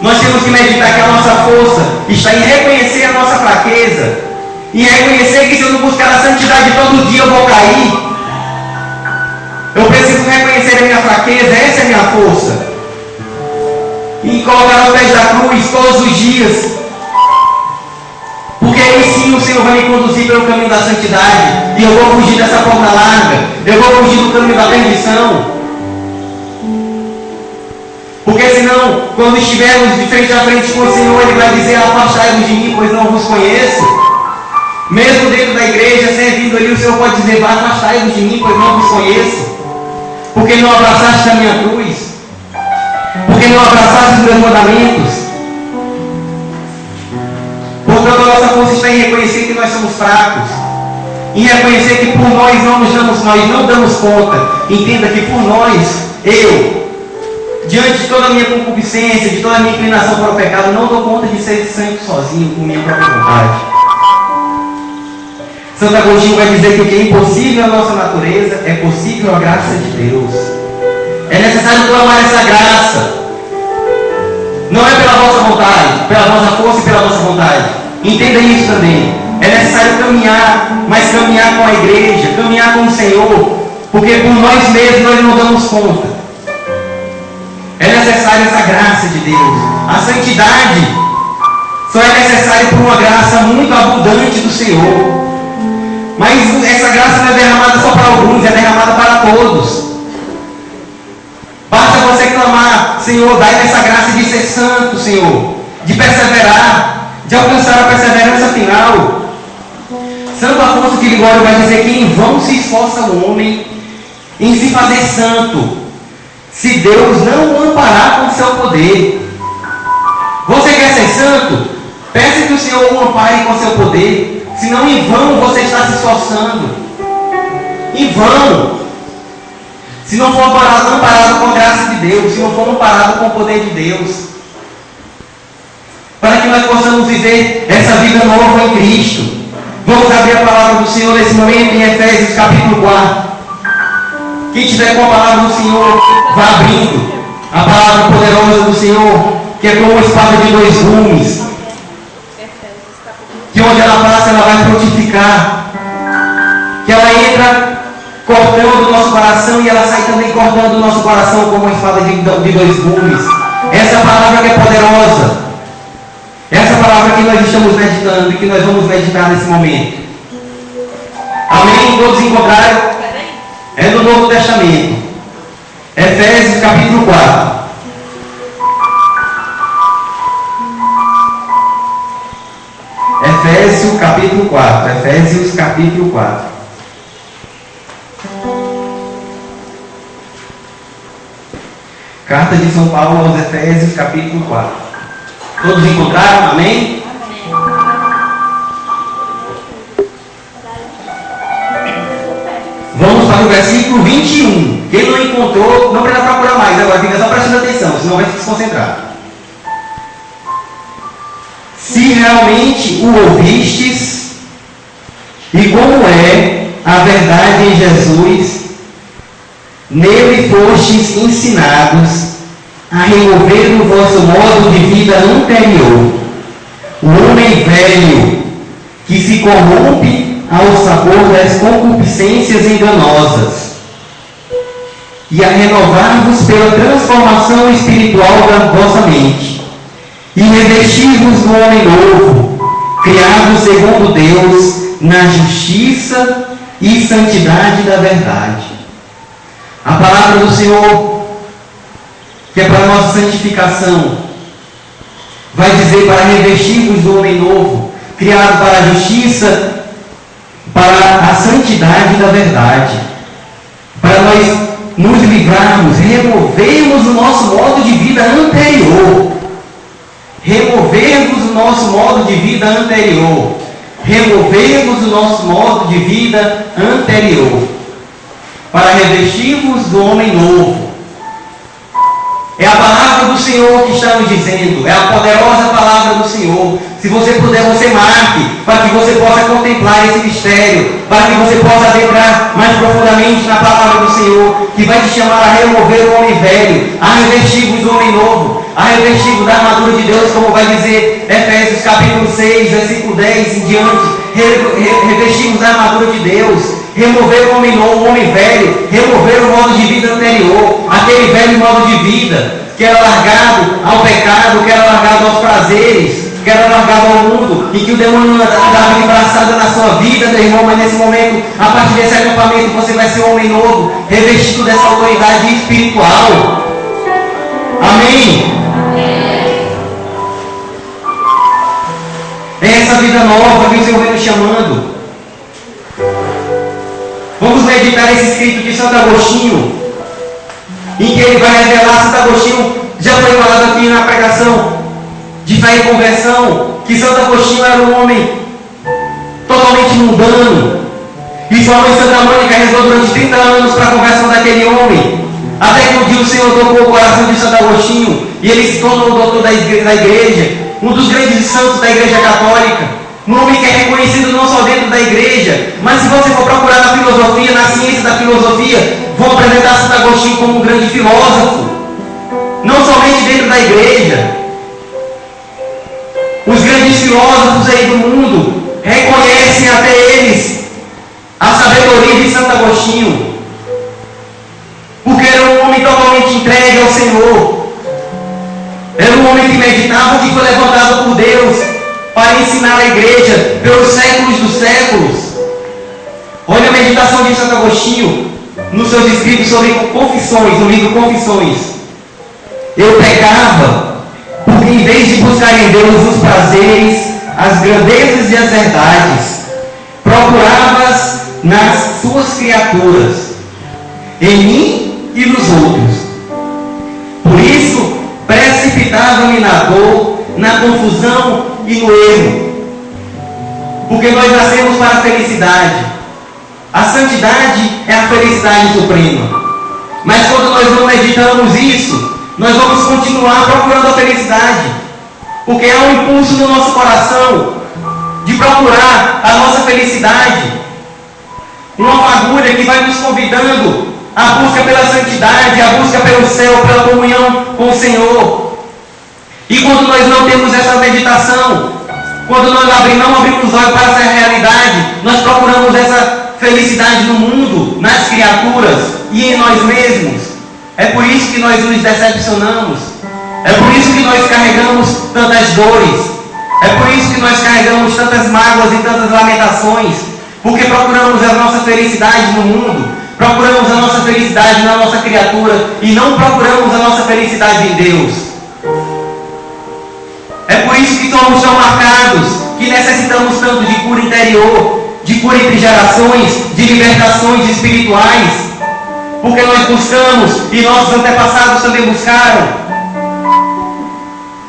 Nós temos que meditar que a nossa força está em reconhecer a nossa fraqueza. E reconhecer que se eu não buscar a santidade todo dia eu vou cair. Eu preciso reconhecer a minha fraqueza, essa é a minha força. E colocar os pés da cruz todos os dias. Porque aí sim o Senhor vai me conduzir pelo caminho da santidade. E eu vou fugir dessa porta larga. Eu vou fugir do caminho da perdição. Porque senão, quando estivermos de frente a frente com o Senhor, Ele vai dizer: afastai-vos de mim, pois não vos conheço. Mesmo dentro da igreja, servindo ali, o Senhor pode dizer: afastai-vos de mim, pois não vos conheço. Porque não abraçaste a minha cruz. Porque não abraçaste os meus mandamentos. Portanto, a nossa força está em reconhecer que nós somos fracos. Em reconhecer que por nós nós não damos conta. Entenda que por nós, diante de toda a minha concupiscência, de toda a minha inclinação para o pecado, não dou conta de ser santo sozinho, por minha própria vontade. Santo Agostinho vai dizer que o que é impossível à nossa natureza é possível à graça de Deus. É necessário clamar essa graça. Não é pela vossa vontade, pela vossa força e pela vossa vontade. Entenda isso também. É necessário caminhar, mas caminhar com a igreja, caminhar com o Senhor, porque por nós mesmos nós não damos conta. É necessária essa graça de Deus. A santidade só é necessária por uma graça muito abundante do Senhor. Mas essa graça não é derramada só para alguns, é derramada para todos. Basta você clamar: Senhor, dai-me essa graça de ser santo, Senhor, de perseverar, de alcançar a perseverança final. Santo Afonso de Ligório vai dizer que em vão se esforça o homem em se fazer santo, se Deus não o amparar com o seu poder. Você quer ser santo? Peça que o Senhor o ampare com o seu poder. Senão em vão você está se esforçando. Em vão. Se não for amparado com a graça de Deus, se não for amparado com o poder de Deus. Para que nós possamos viver essa vida nova em Cristo. Vamos abrir a palavra do Senhor nesse momento em Efésios capítulo 4. Quem tiver com a palavra do Senhor, vá abrindo. A palavra poderosa do Senhor, que é como uma espada de dois gumes. Que onde ela passa, ela vai frutificar. Que ela entra cortando o nosso coração e ela sai também cortando o nosso coração como uma espada de dois gumes. Essa palavra que é poderosa. Essa palavra que nós estamos meditando e que nós vamos meditar nesse momento. Amém? Todos encontraram? É do Novo Testamento. Efésios capítulo 4. Efésios capítulo 4. Efésios capítulo 4. Carta de São Paulo aos Efésios capítulo 4. Todos encontraram? Amém? Vamos para o versículo 21. Quem não encontrou, não precisa procurar mais. Agora fica só prestando atenção, senão vai se desconcentrar. Se realmente o ouvistes, e como é a verdade em Jesus, nele fostes ensinados a remover o vosso modo de vida anterior, o homem velho, que se corrompe ao sabor das concupiscências enganosas, e a renovar-vos pela transformação espiritual da vossa mente, e revestir-vos do homem novo, criado segundo Deus, na justiça e santidade da verdade. A palavra do Senhor, que é para a nossa santificação, vai dizer para revestir-vos do homem novo, criado para a justiça, para a santidade da verdade, para nós nos livrarmos, removermos o nosso modo de vida anterior, removermos o nosso modo de vida anterior, removermos o nosso modo de vida anterior, para revestirmos do homem novo. É a palavra do Senhor que está nos dizendo, é a poderosa palavra do Senhor. Se você puder, você marque, para que você possa contemplar esse mistério, para que você possa adentrar mais profundamente na palavra do Senhor, que vai te chamar a remover o homem velho, a revestir-vos do homem novo, a revestir-vos da armadura de Deus, como vai dizer Efésios capítulo 6, versículo 10 em diante, revestir-vos da armadura de Deus, remover o homem novo, o homem velho, remover o modo de vida anterior, aquele velho modo de vida, que era largado ao pecado, que era largado aos prazeres, que era largado ao mundo, e que o demônio dava embraçada na sua vida, meu irmão, mas nesse momento, a partir desse acampamento, você vai ser um homem novo, revestido dessa autoridade espiritual. Amém? É essa vida nova que o Senhor vem nos chamando. Vamos meditar esse escrito de Santo Agostinho, em que ele vai revelar. Santo Agostinho já foi falado aqui na pregação de fé e conversão, que Santo Agostinho era um homem totalmente mundano, e sua mãe Santa Mônica rezou durante 30 anos para a conversão daquele homem, até que um dia o Senhor tocou o coração de Santo Agostinho, e ele se tornou o doutor da igreja, um dos grandes santos da Igreja Católica, um homem que é reconhecido não só dentro da igreja, mas se você for procurar na filosofia, na ciência da filosofia, vão apresentar Santo Agostinho como um grande filósofo, não somente dentro da igreja. Os grandes filósofos aí do mundo reconhecem até eles a sabedoria de Santo Agostinho, porque era um homem totalmente entregue ao Senhor, era um homem que meditava, que foi levantado por Deus para ensinar a igreja pelos séculos dos séculos. Olha a meditação de Santo Agostinho nos seus escritos sobre Confissões, no livro Confissões. Eu pecava porque, em vez de buscar em Deus os prazeres, as grandezas e as verdades, procurava-as nas suas criaturas, em mim e nos outros. Por isso, precipitava-me na dor, na confusão e no erro, porque nós nascemos para a felicidade. A santidade é a felicidade suprema, mas quando nós não meditamos isso, nós vamos continuar procurando a felicidade, porque há um impulso no nosso coração de procurar a nossa felicidade, uma fagulha que vai nos convidando à busca pela santidade, à busca pelo céu, pela comunhão com o Senhor. E quando nós não temos essa meditação, quando nós não abrimos os olhos para essa realidade, nós procuramos essa felicidade no mundo, nas criaturas e em nós mesmos. É por isso que nós nos decepcionamos. É por isso que nós carregamos tantas dores. É por isso que nós carregamos tantas mágoas e tantas lamentações. Porque procuramos a nossa felicidade no mundo, procuramos a nossa felicidade na nossa criatura e não procuramos a nossa felicidade em Deus. É por isso que somos tão marcados, que necessitamos tanto de cura interior, de cura entre gerações, de libertações espirituais, porque nós buscamos, e nossos antepassados também buscaram,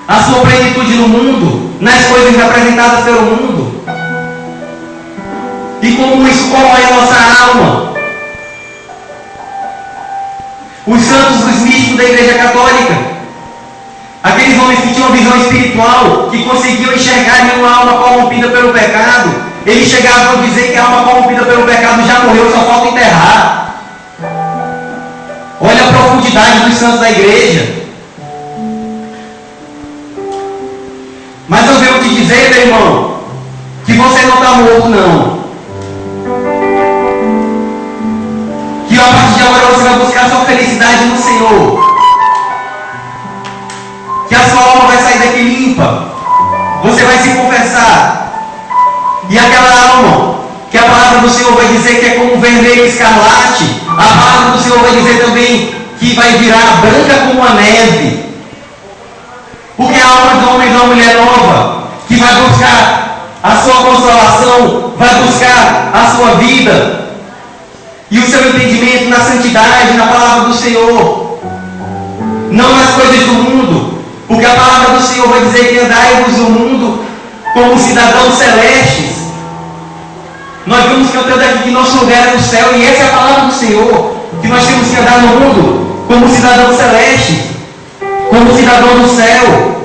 a sua plenitude no mundo, nas coisas apresentadas pelo mundo. E como isso corrói a nossa alma, Os santos, os místicos da Igreja Católica. Aqueles homens que tinham uma visão espiritual, que conseguiam enxergar em uma alma corrompida pelo pecado. Eles chegavam a dizer que a alma corrompida pelo pecado já morreu, só falta enterrar. Olha a profundidade dos santos da igreja. Mas eu venho te dizer, meu irmão, que você não está morto, não. Que a partir de agora você vai buscar a sua felicidade no Senhor. Que a sua alma vai sair daqui limpa. Você vai se confessar. E aquela alma, que a palavra do Senhor vai dizer que é como vermelho escarlate, a palavra do Senhor vai dizer também que vai virar branca como a neve. Porque a alma do homem e da mulher nova, que vai buscar a sua consolação, vai buscar a sua vida e o seu entendimento na santidade, na palavra do Senhor, não nas coisas do mundo. Porque a palavra do Senhor vai dizer que andai-vos no mundo como cidadãos celestes. Nós vamos cantando aqui que nosso lugar é no céu, e essa é a palavra do Senhor, que nós temos que andar no mundo como cidadão celeste, como cidadão do céu,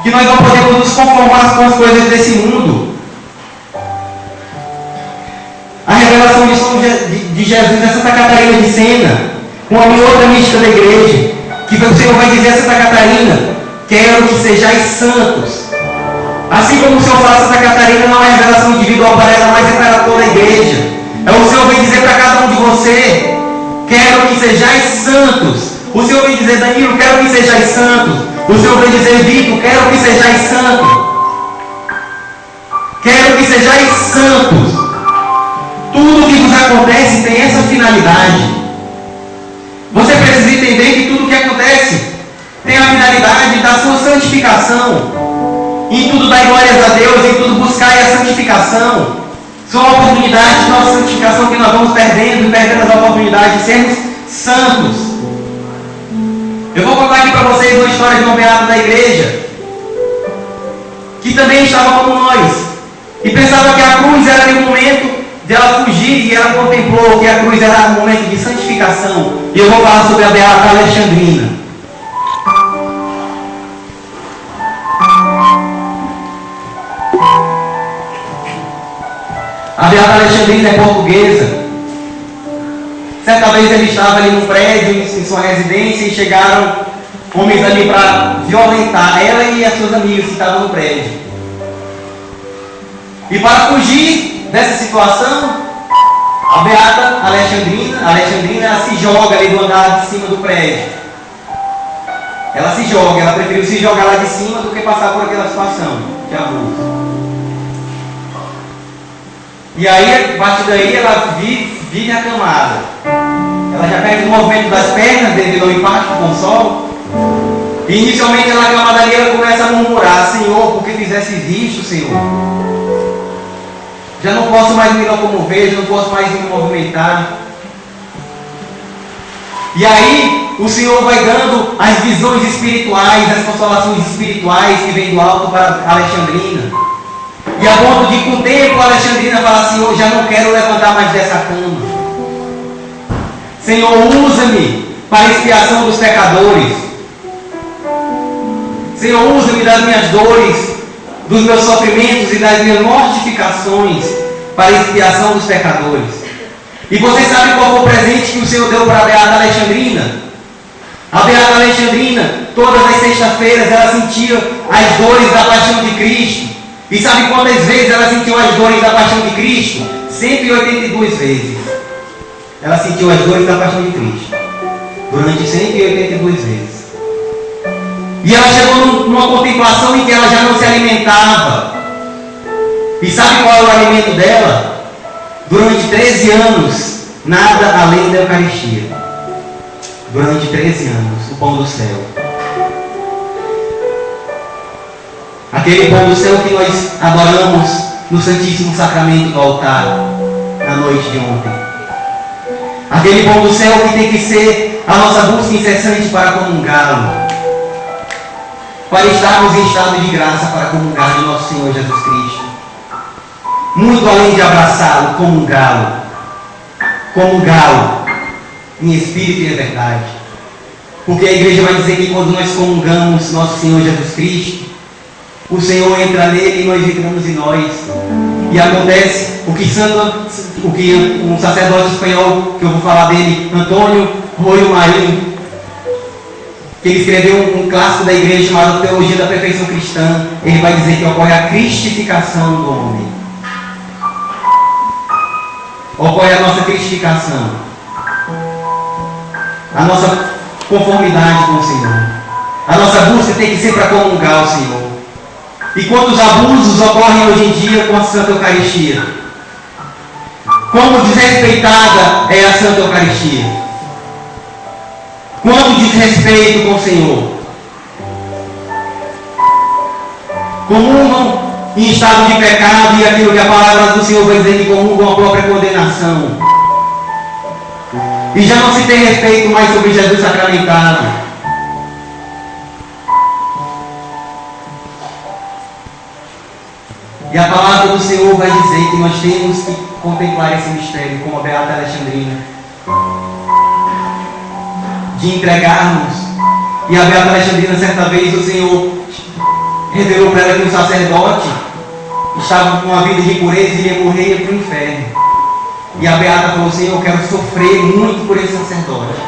que nós não podemos nos conformar com as coisas desse mundo. A revelação de Jesus é Santa Catarina de Sena, uma outra mística da igreja, que o Senhor vai dizer a Santa Catarina: quero que sejais santos. Assim como o Senhor fala a Santa Catarina, não é revelação individual para ela, mas é para toda a igreja. O Senhor vem dizer para cada um de você: quero que sejais santos. O Senhor vem dizer: Danilo, quero que sejais santos. O Senhor vem dizer: Vitor, quero que sejais santos. Quero que sejais santos. Tudo que vos acontece tem essa finalidade. Você precisa entender que tudo que acontece tem a finalidade da sua santificação. Em tudo dai glórias a Deus, em tudo buscai a santificação. São oportunidades de nossa santificação que nós vamos perdendo e perdendo as oportunidades de sermos santos. Eu vou contar aqui para vocês uma história de uma beata da igreja, que também estava como nós, e pensava que a cruz era ali o momento de ela fugir, e ela contemplou que a cruz era um momento de santificação. E eu vou falar sobre a beata Alexandrina. A beata Alexandrina é portuguesa. Certa vez ele estava ali no prédio, em sua residência, e chegaram homens ali para violentar ela e as suas amigas que estavam no prédio. E para fugir dessa situação, a beata Alexandrina, ela se joga ali do andar de cima do prédio. Ela se joga, ela preferiu se jogar lá de cima do que passar por aquela situação de abuso. E aí, a partir daí, ela vive acamada. Ela já perde o movimento das pernas devido ao impacto com o solo. E inicialmente, ela acamada ali, ela começa a murmurar: Senhor, por que fizesse isto, Senhor? Já não posso mais me locomover, já não posso mais me movimentar. E aí, o Senhor vai dando as visões espirituais, as consolações espirituais que vêm do alto para Alexandrina. E a ponto de, com o tempo, a Alexandrina fala: Senhor, já não quero levantar mais dessa cama. Senhor, usa-me para a expiação dos pecadores. Senhor, usa-me das minhas dores, dos meus sofrimentos e das minhas mortificações para a expiação dos pecadores. E vocês sabem qual foi o presente que o Senhor deu para a beata Alexandrina? A beata Alexandrina, todas as sextas-feiras, ela sentia as dores da paixão de Cristo. E sabe quantas vezes ela sentiu as dores da paixão de Cristo? 182 vezes. Ela sentiu as dores da paixão de Cristo. Durante 182 vezes. E ela chegou numa contemplação em que ela já não se alimentava. E sabe qual é o alimento dela? Durante 13 anos, nada além da Eucaristia. Durante 13 anos, o pão do céu. Aquele pão do céu que nós adoramos no Santíssimo Sacramento do altar, na noite de ontem. Aquele pão do céu que tem que ser a nossa busca incessante para comungá-lo. Para estarmos em estado de graça para comungar de nosso Senhor Jesus Cristo. Muito além de abraçá-lo, comungá-lo. Comungá-lo. em espírito e em verdade. Porque a igreja vai dizer que quando nós comungamos nosso Senhor Jesus Cristo, o Senhor entra nele e nós entramos em nós. E acontece o que um sacerdote espanhol, que eu vou falar dele, Antônio Royo Marinho, que ele escreveu um clássico da igreja chamado Teologia da Perfeição Cristã. Ele vai dizer que ocorre a cristificação do homem. Ocorre a nossa cristificação, a nossa conformidade com o Senhor. A nossa busca tem que ser para comungar o Senhor. E quantos abusos ocorrem hoje em dia com a Santa Eucaristia? Como desrespeitada é a Santa Eucaristia? Quanto desrespeito com o Senhor? Comungam em estado de pecado, e aquilo que a palavra do Senhor vai dizer que comungam a própria condenação. E já não se tem respeito mais sobre Jesus sacramentado. E a palavra do Senhor vai dizer que nós temos que contemplar esse mistério, como a Beata Alexandrina, de entregarmos. E a Beata Alexandrina, certa vez, o Senhor revelou para ela que um sacerdote estava com uma vida de impureza e ia morrer e ia para o inferno. E a Beata falou: Senhor, eu quero sofrer muito por esse sacerdote.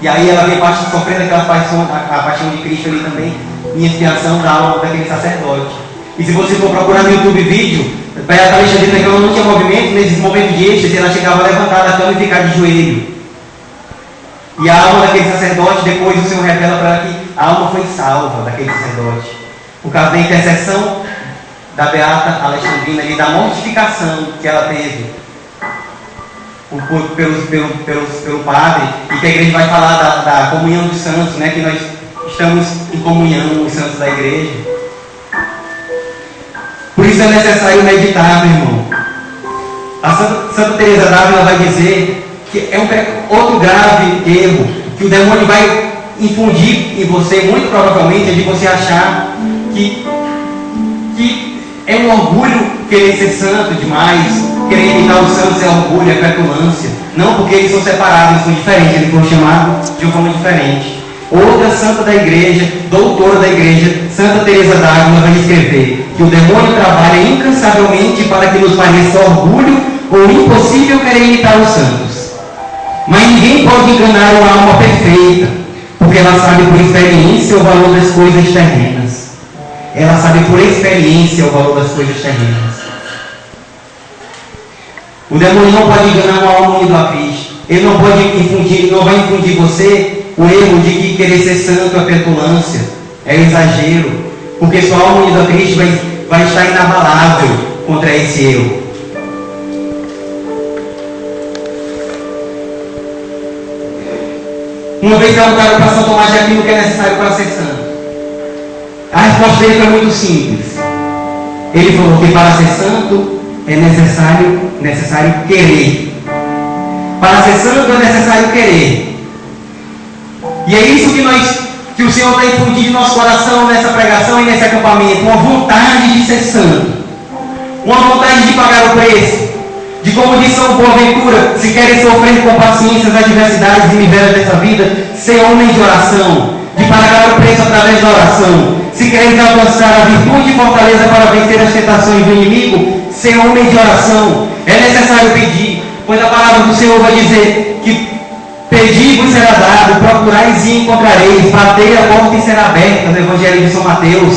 E aí ela veio sofrendo aquela paixão, a paixão de Cristo ali também, em expiação da alma daquele sacerdote. E se você for procurar no YouTube vídeo, a Beata Alexandrina, que ela não tinha movimento, nesses momentos de êxtase, ela chegava a levantar da cama e ficar de joelho. E a alma daquele sacerdote, depois o Senhor revela para ela que a alma foi salva daquele sacerdote, por causa da intercessão da Beata Alexandrina e da mortificação que ela teve pelo Padre, e que a igreja vai falar da comunhão dos santos, né, que nós estamos em comunhão, os santos da igreja. Por isso é necessário meditar, meu irmão. A Santa Teresa d'Ávila vai dizer que é outro grave erro que o demônio vai infundir em você, muito provavelmente, é de você achar que é um orgulho querer ser santo demais, querer imitar os santos é orgulho, é petulância. Não, porque eles são separados, eles são diferentes, eles foram chamados de uma forma diferente. Outra santa da igreja, doutora da igreja, Santa Teresa d'Ávila, vai escrever que o demônio trabalha incansavelmente para que nos pareça orgulho ou impossível querer imitar os santos. Mas ninguém pode enganar uma alma perfeita, porque ela sabe por experiência o valor das coisas terrenas. Ela sabe por experiência o valor das coisas terrenas. O demônio não pode enganar uma alma unida a Cristo. Ele não pode infundir, não vai infundir você o erro de que querer ser santo é petulância, é exagero, porque sua alma unida a Cristo vai estar inabalável contra esse erro. Uma vez perguntaram para São Tomás de Aquino o que é necessário para ser santo. A resposta dele foi muito simples. Ele falou que para ser santo é necessário querer. Para ser santo é necessário querer. E é isso que o Senhor está infundindo em nosso coração nessa pregação e nesse acampamento. Uma vontade de ser santo. Uma vontade de pagar o preço. De, como diz São Boaventura, se querem sofrer com paciência as adversidades e misérias dessa vida, ser homem de oração. De pagar o preço através da oração. Se queres alcançar a virtude e fortaleza para vencer as tentações do inimigo, ser homem de oração. É necessário pedir, pois a palavra do Senhor vai dizer que pedi-vos será dado, procurais e encontrareis, batei a porta e será aberta, no Evangelho de São Mateus.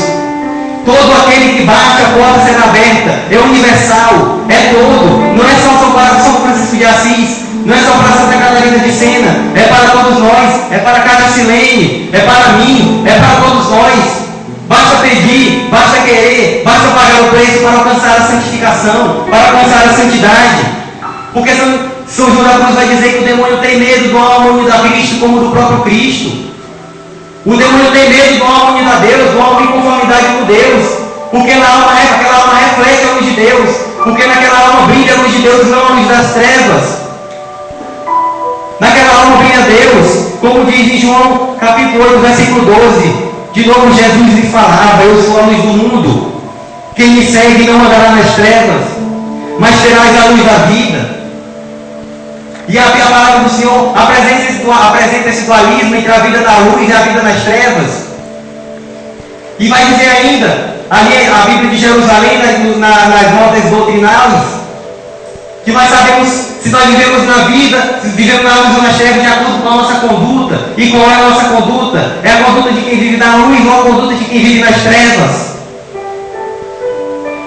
Todo aquele que bate, a porta será aberta, é universal, é todo, não é só para São Francisco de Assis, não é só para Santa Catarina de Sena, é para todos nós, é para cada Silene, é para mim, é para todos nós. Basta pedir, basta querer, basta pagar o preço para alcançar a santificação, para alcançar a santidade. Porque São João da Cruz vai dizer que o demônio tem medo do alma unida a Cristo como do próprio Cristo. O demônio tem medo do alma unida a Deus, do alma em conformidade com Deus. Porque aquela alma reflete a luz de Deus. Porque naquela alma brilha a luz de Deus, não a luz das trevas. Naquela alma brilha Deus, como diz em João capítulo 8, versículo 12. De novo Jesus lhe falava: eu sou a luz do mundo. Quem me segue não andará nas trevas, mas terás a luz da vida. E a palavra do Senhor apresenta esse dualismo entre a vida da luz e a vida nas trevas. E vai dizer ainda, ali a Bíblia de Jerusalém, nas notas doutrinais, que nós sabemos se nós vivemos na vida, se vivemos na luz ou nas trevas, de acordo com a nossa conduta. E qual é a nossa conduta? É a conduta de quem vive na luz ou a conduta de quem vive nas trevas.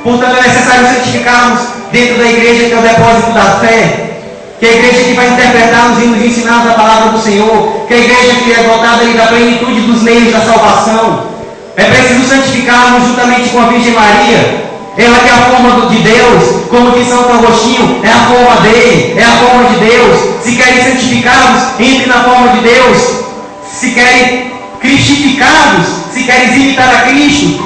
Portanto, é necessário santificarmos dentro da igreja, que é o depósito da fé, que é a igreja que vai interpretar-nos e nos ensinar a palavra do Senhor, que é a igreja que é dotada da plenitude dos meios da salvação. É preciso santificarmos juntamente com a Virgem Maria. Ela que é a forma de Deus, como diz Santo Agostinho, é a forma dele, é a forma de Deus. Se querem santificados, entre na forma de Deus. Se querem cristificados, se querem imitar a Cristo,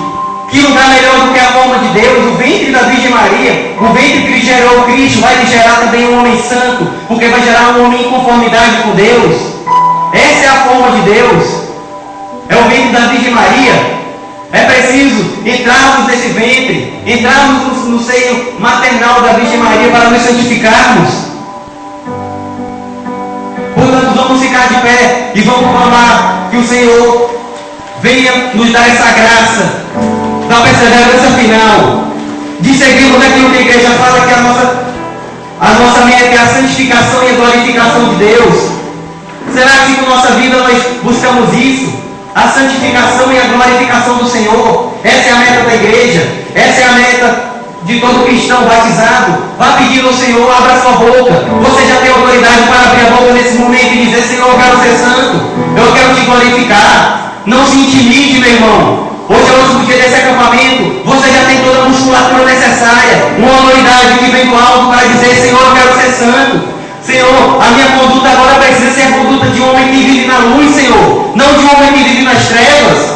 que lugar melhor do que a forma de Deus? O ventre da Virgem Maria, o ventre que gerou Cristo, vai lhe gerar também um homem santo, porque vai gerar um homem em conformidade com Deus. Essa é a forma de Deus, é o ventre da Virgem Maria. É preciso entrarmos nesse ventre, entrarmos no seio maternal da Virgem Maria para nos santificarmos. Portanto, vamos ficar de pé e vamos clamar que o Senhor venha nos dar essa graça da perseverança final, de seguirmos aquilo que a igreja fala, que a nossa meta é a santificação e a glorificação de Deus. Será que com nossa vida nós buscamos isso? A santificação e a glorificação do Senhor. Essa é a meta da igreja, essa é a meta de todo cristão batizado. Vá pedindo ao Senhor, abra sua boca. Você já tem autoridade para abrir a boca nesse momento e dizer: Senhor, eu quero ser santo, eu quero te glorificar. Não se intimide, meu irmão. Hoje é o último dia desse acampamento. Você já tem toda a musculatura necessária, uma autoridade que vem do alto para dizer: Senhor, eu quero ser santo. Senhor, a minha conduta agora precisa ser a conduta de um homem que vive na luz, Senhor, não de um homem que vive nas trevas.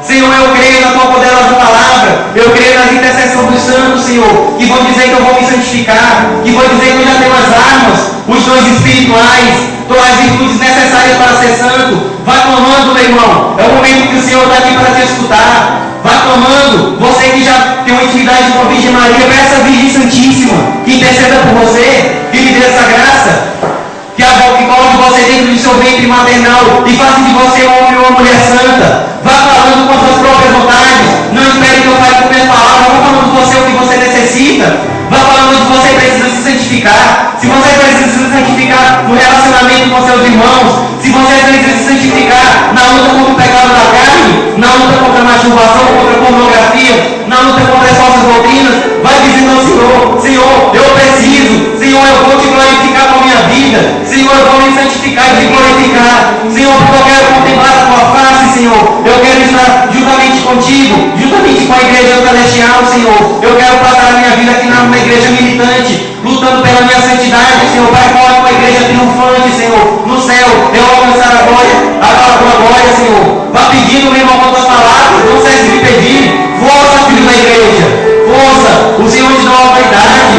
Senhor, eu creio na tua poderosa palavra, eu creio nas intercessões dos santos, Senhor, que vão dizer que eu vou me santificar, que vão dizer que eu já tenho as armas, os dons espirituais, todas as virtudes necessárias para ser santo. Vai clamando, meu irmão, é o momento que o Senhor está aqui para te escutar. Vai clamando, você que já tem uma intimidade com a Virgem Maria, peça a Virgem Santíssima que interceda por você, que lhe dê essa graça, que coloque você dentro do seu ventre maternal e faça de você um homem ou uma mulher santa. Vá falando com as suas próprias vontades, não espere que eu fale com minhas palavras. Vá falando de você o que você necessita, vá falando de você precisa se santificar. Se você precisa se santificar no relacionamento com seus irmãos, se você precisa se santificar na luta contra o pecado da carne, na luta contra a masturbação, contra a pornografia, na luta contra as falsas doutrinas, vai dizendo ao Senhor: Senhor, eu preciso, Senhor, eu vou te glorificar com a minha vida, Senhor, eu vou me santificar e te glorificar, Senhor, porque eu quero contemplar a tua face, Senhor, eu quero estar juntamente contigo, juntamente com a igreja celestial, Senhor, eu quero passar a minha vida aqui na igreja militante, lutando pela minha santidade, Senhor, para fora com a igreja triunfante, Senhor, no céu, eu alcançar a glória, a tua glória, Senhor. Vá pedindo, meu irmão, com as palavras, não cesse de pedir, força, filho da igreja, força, o Senhor te dá uma autoridade.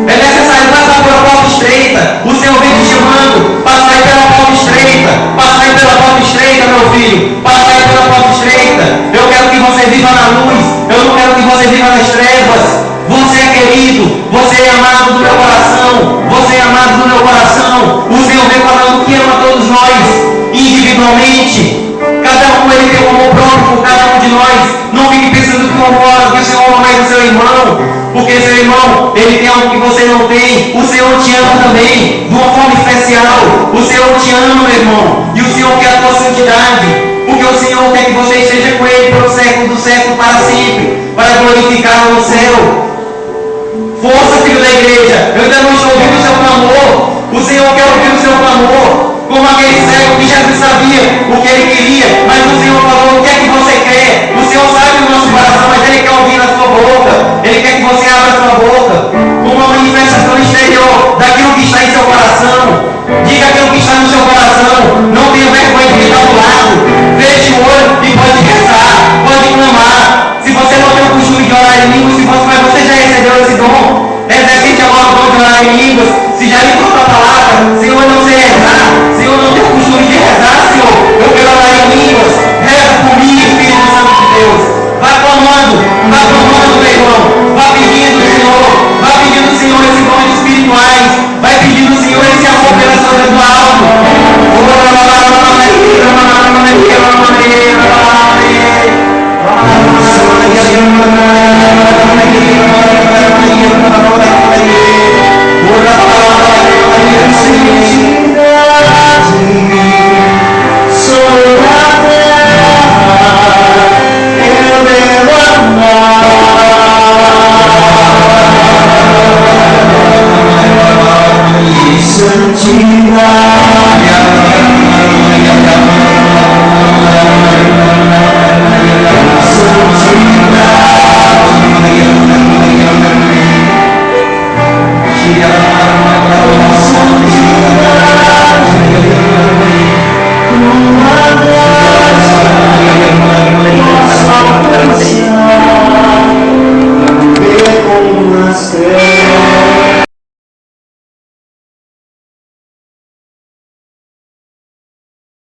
É necessário passar por uma porta estreita, o Senhor vem te chamando, passa aí pela porta estreita, passa aí pela porta estreita, meu filho, passa aí pela porta estreita. Eu quero que você viva na luz, eu não quero que você viva nas trevas. Você é querido, você é amado do meu coração, você é amado do meu coração. O Senhor vem falando que ama todos nós, individualmente. Cada um ele tem um amor próprio por cada um de nós. Não fique pensando que o Senhor ama mais o seu irmão, porque seu irmão, ele tem algo que você não tem. O Senhor te ama também, de uma forma especial. O Senhor te ama, meu irmão, e o Senhor quer a tua santidade, porque o Senhor quer que você esteja com Ele pelo século do século para sempre, para glorificar no céu. Força, filho da igreja, eu ainda não estou ouvindo o seu clamor. O Senhor quer ouvir o seu clamor, como aquele cego que Jesus sabia o que ele queria, mas o Senhor falou: o que é que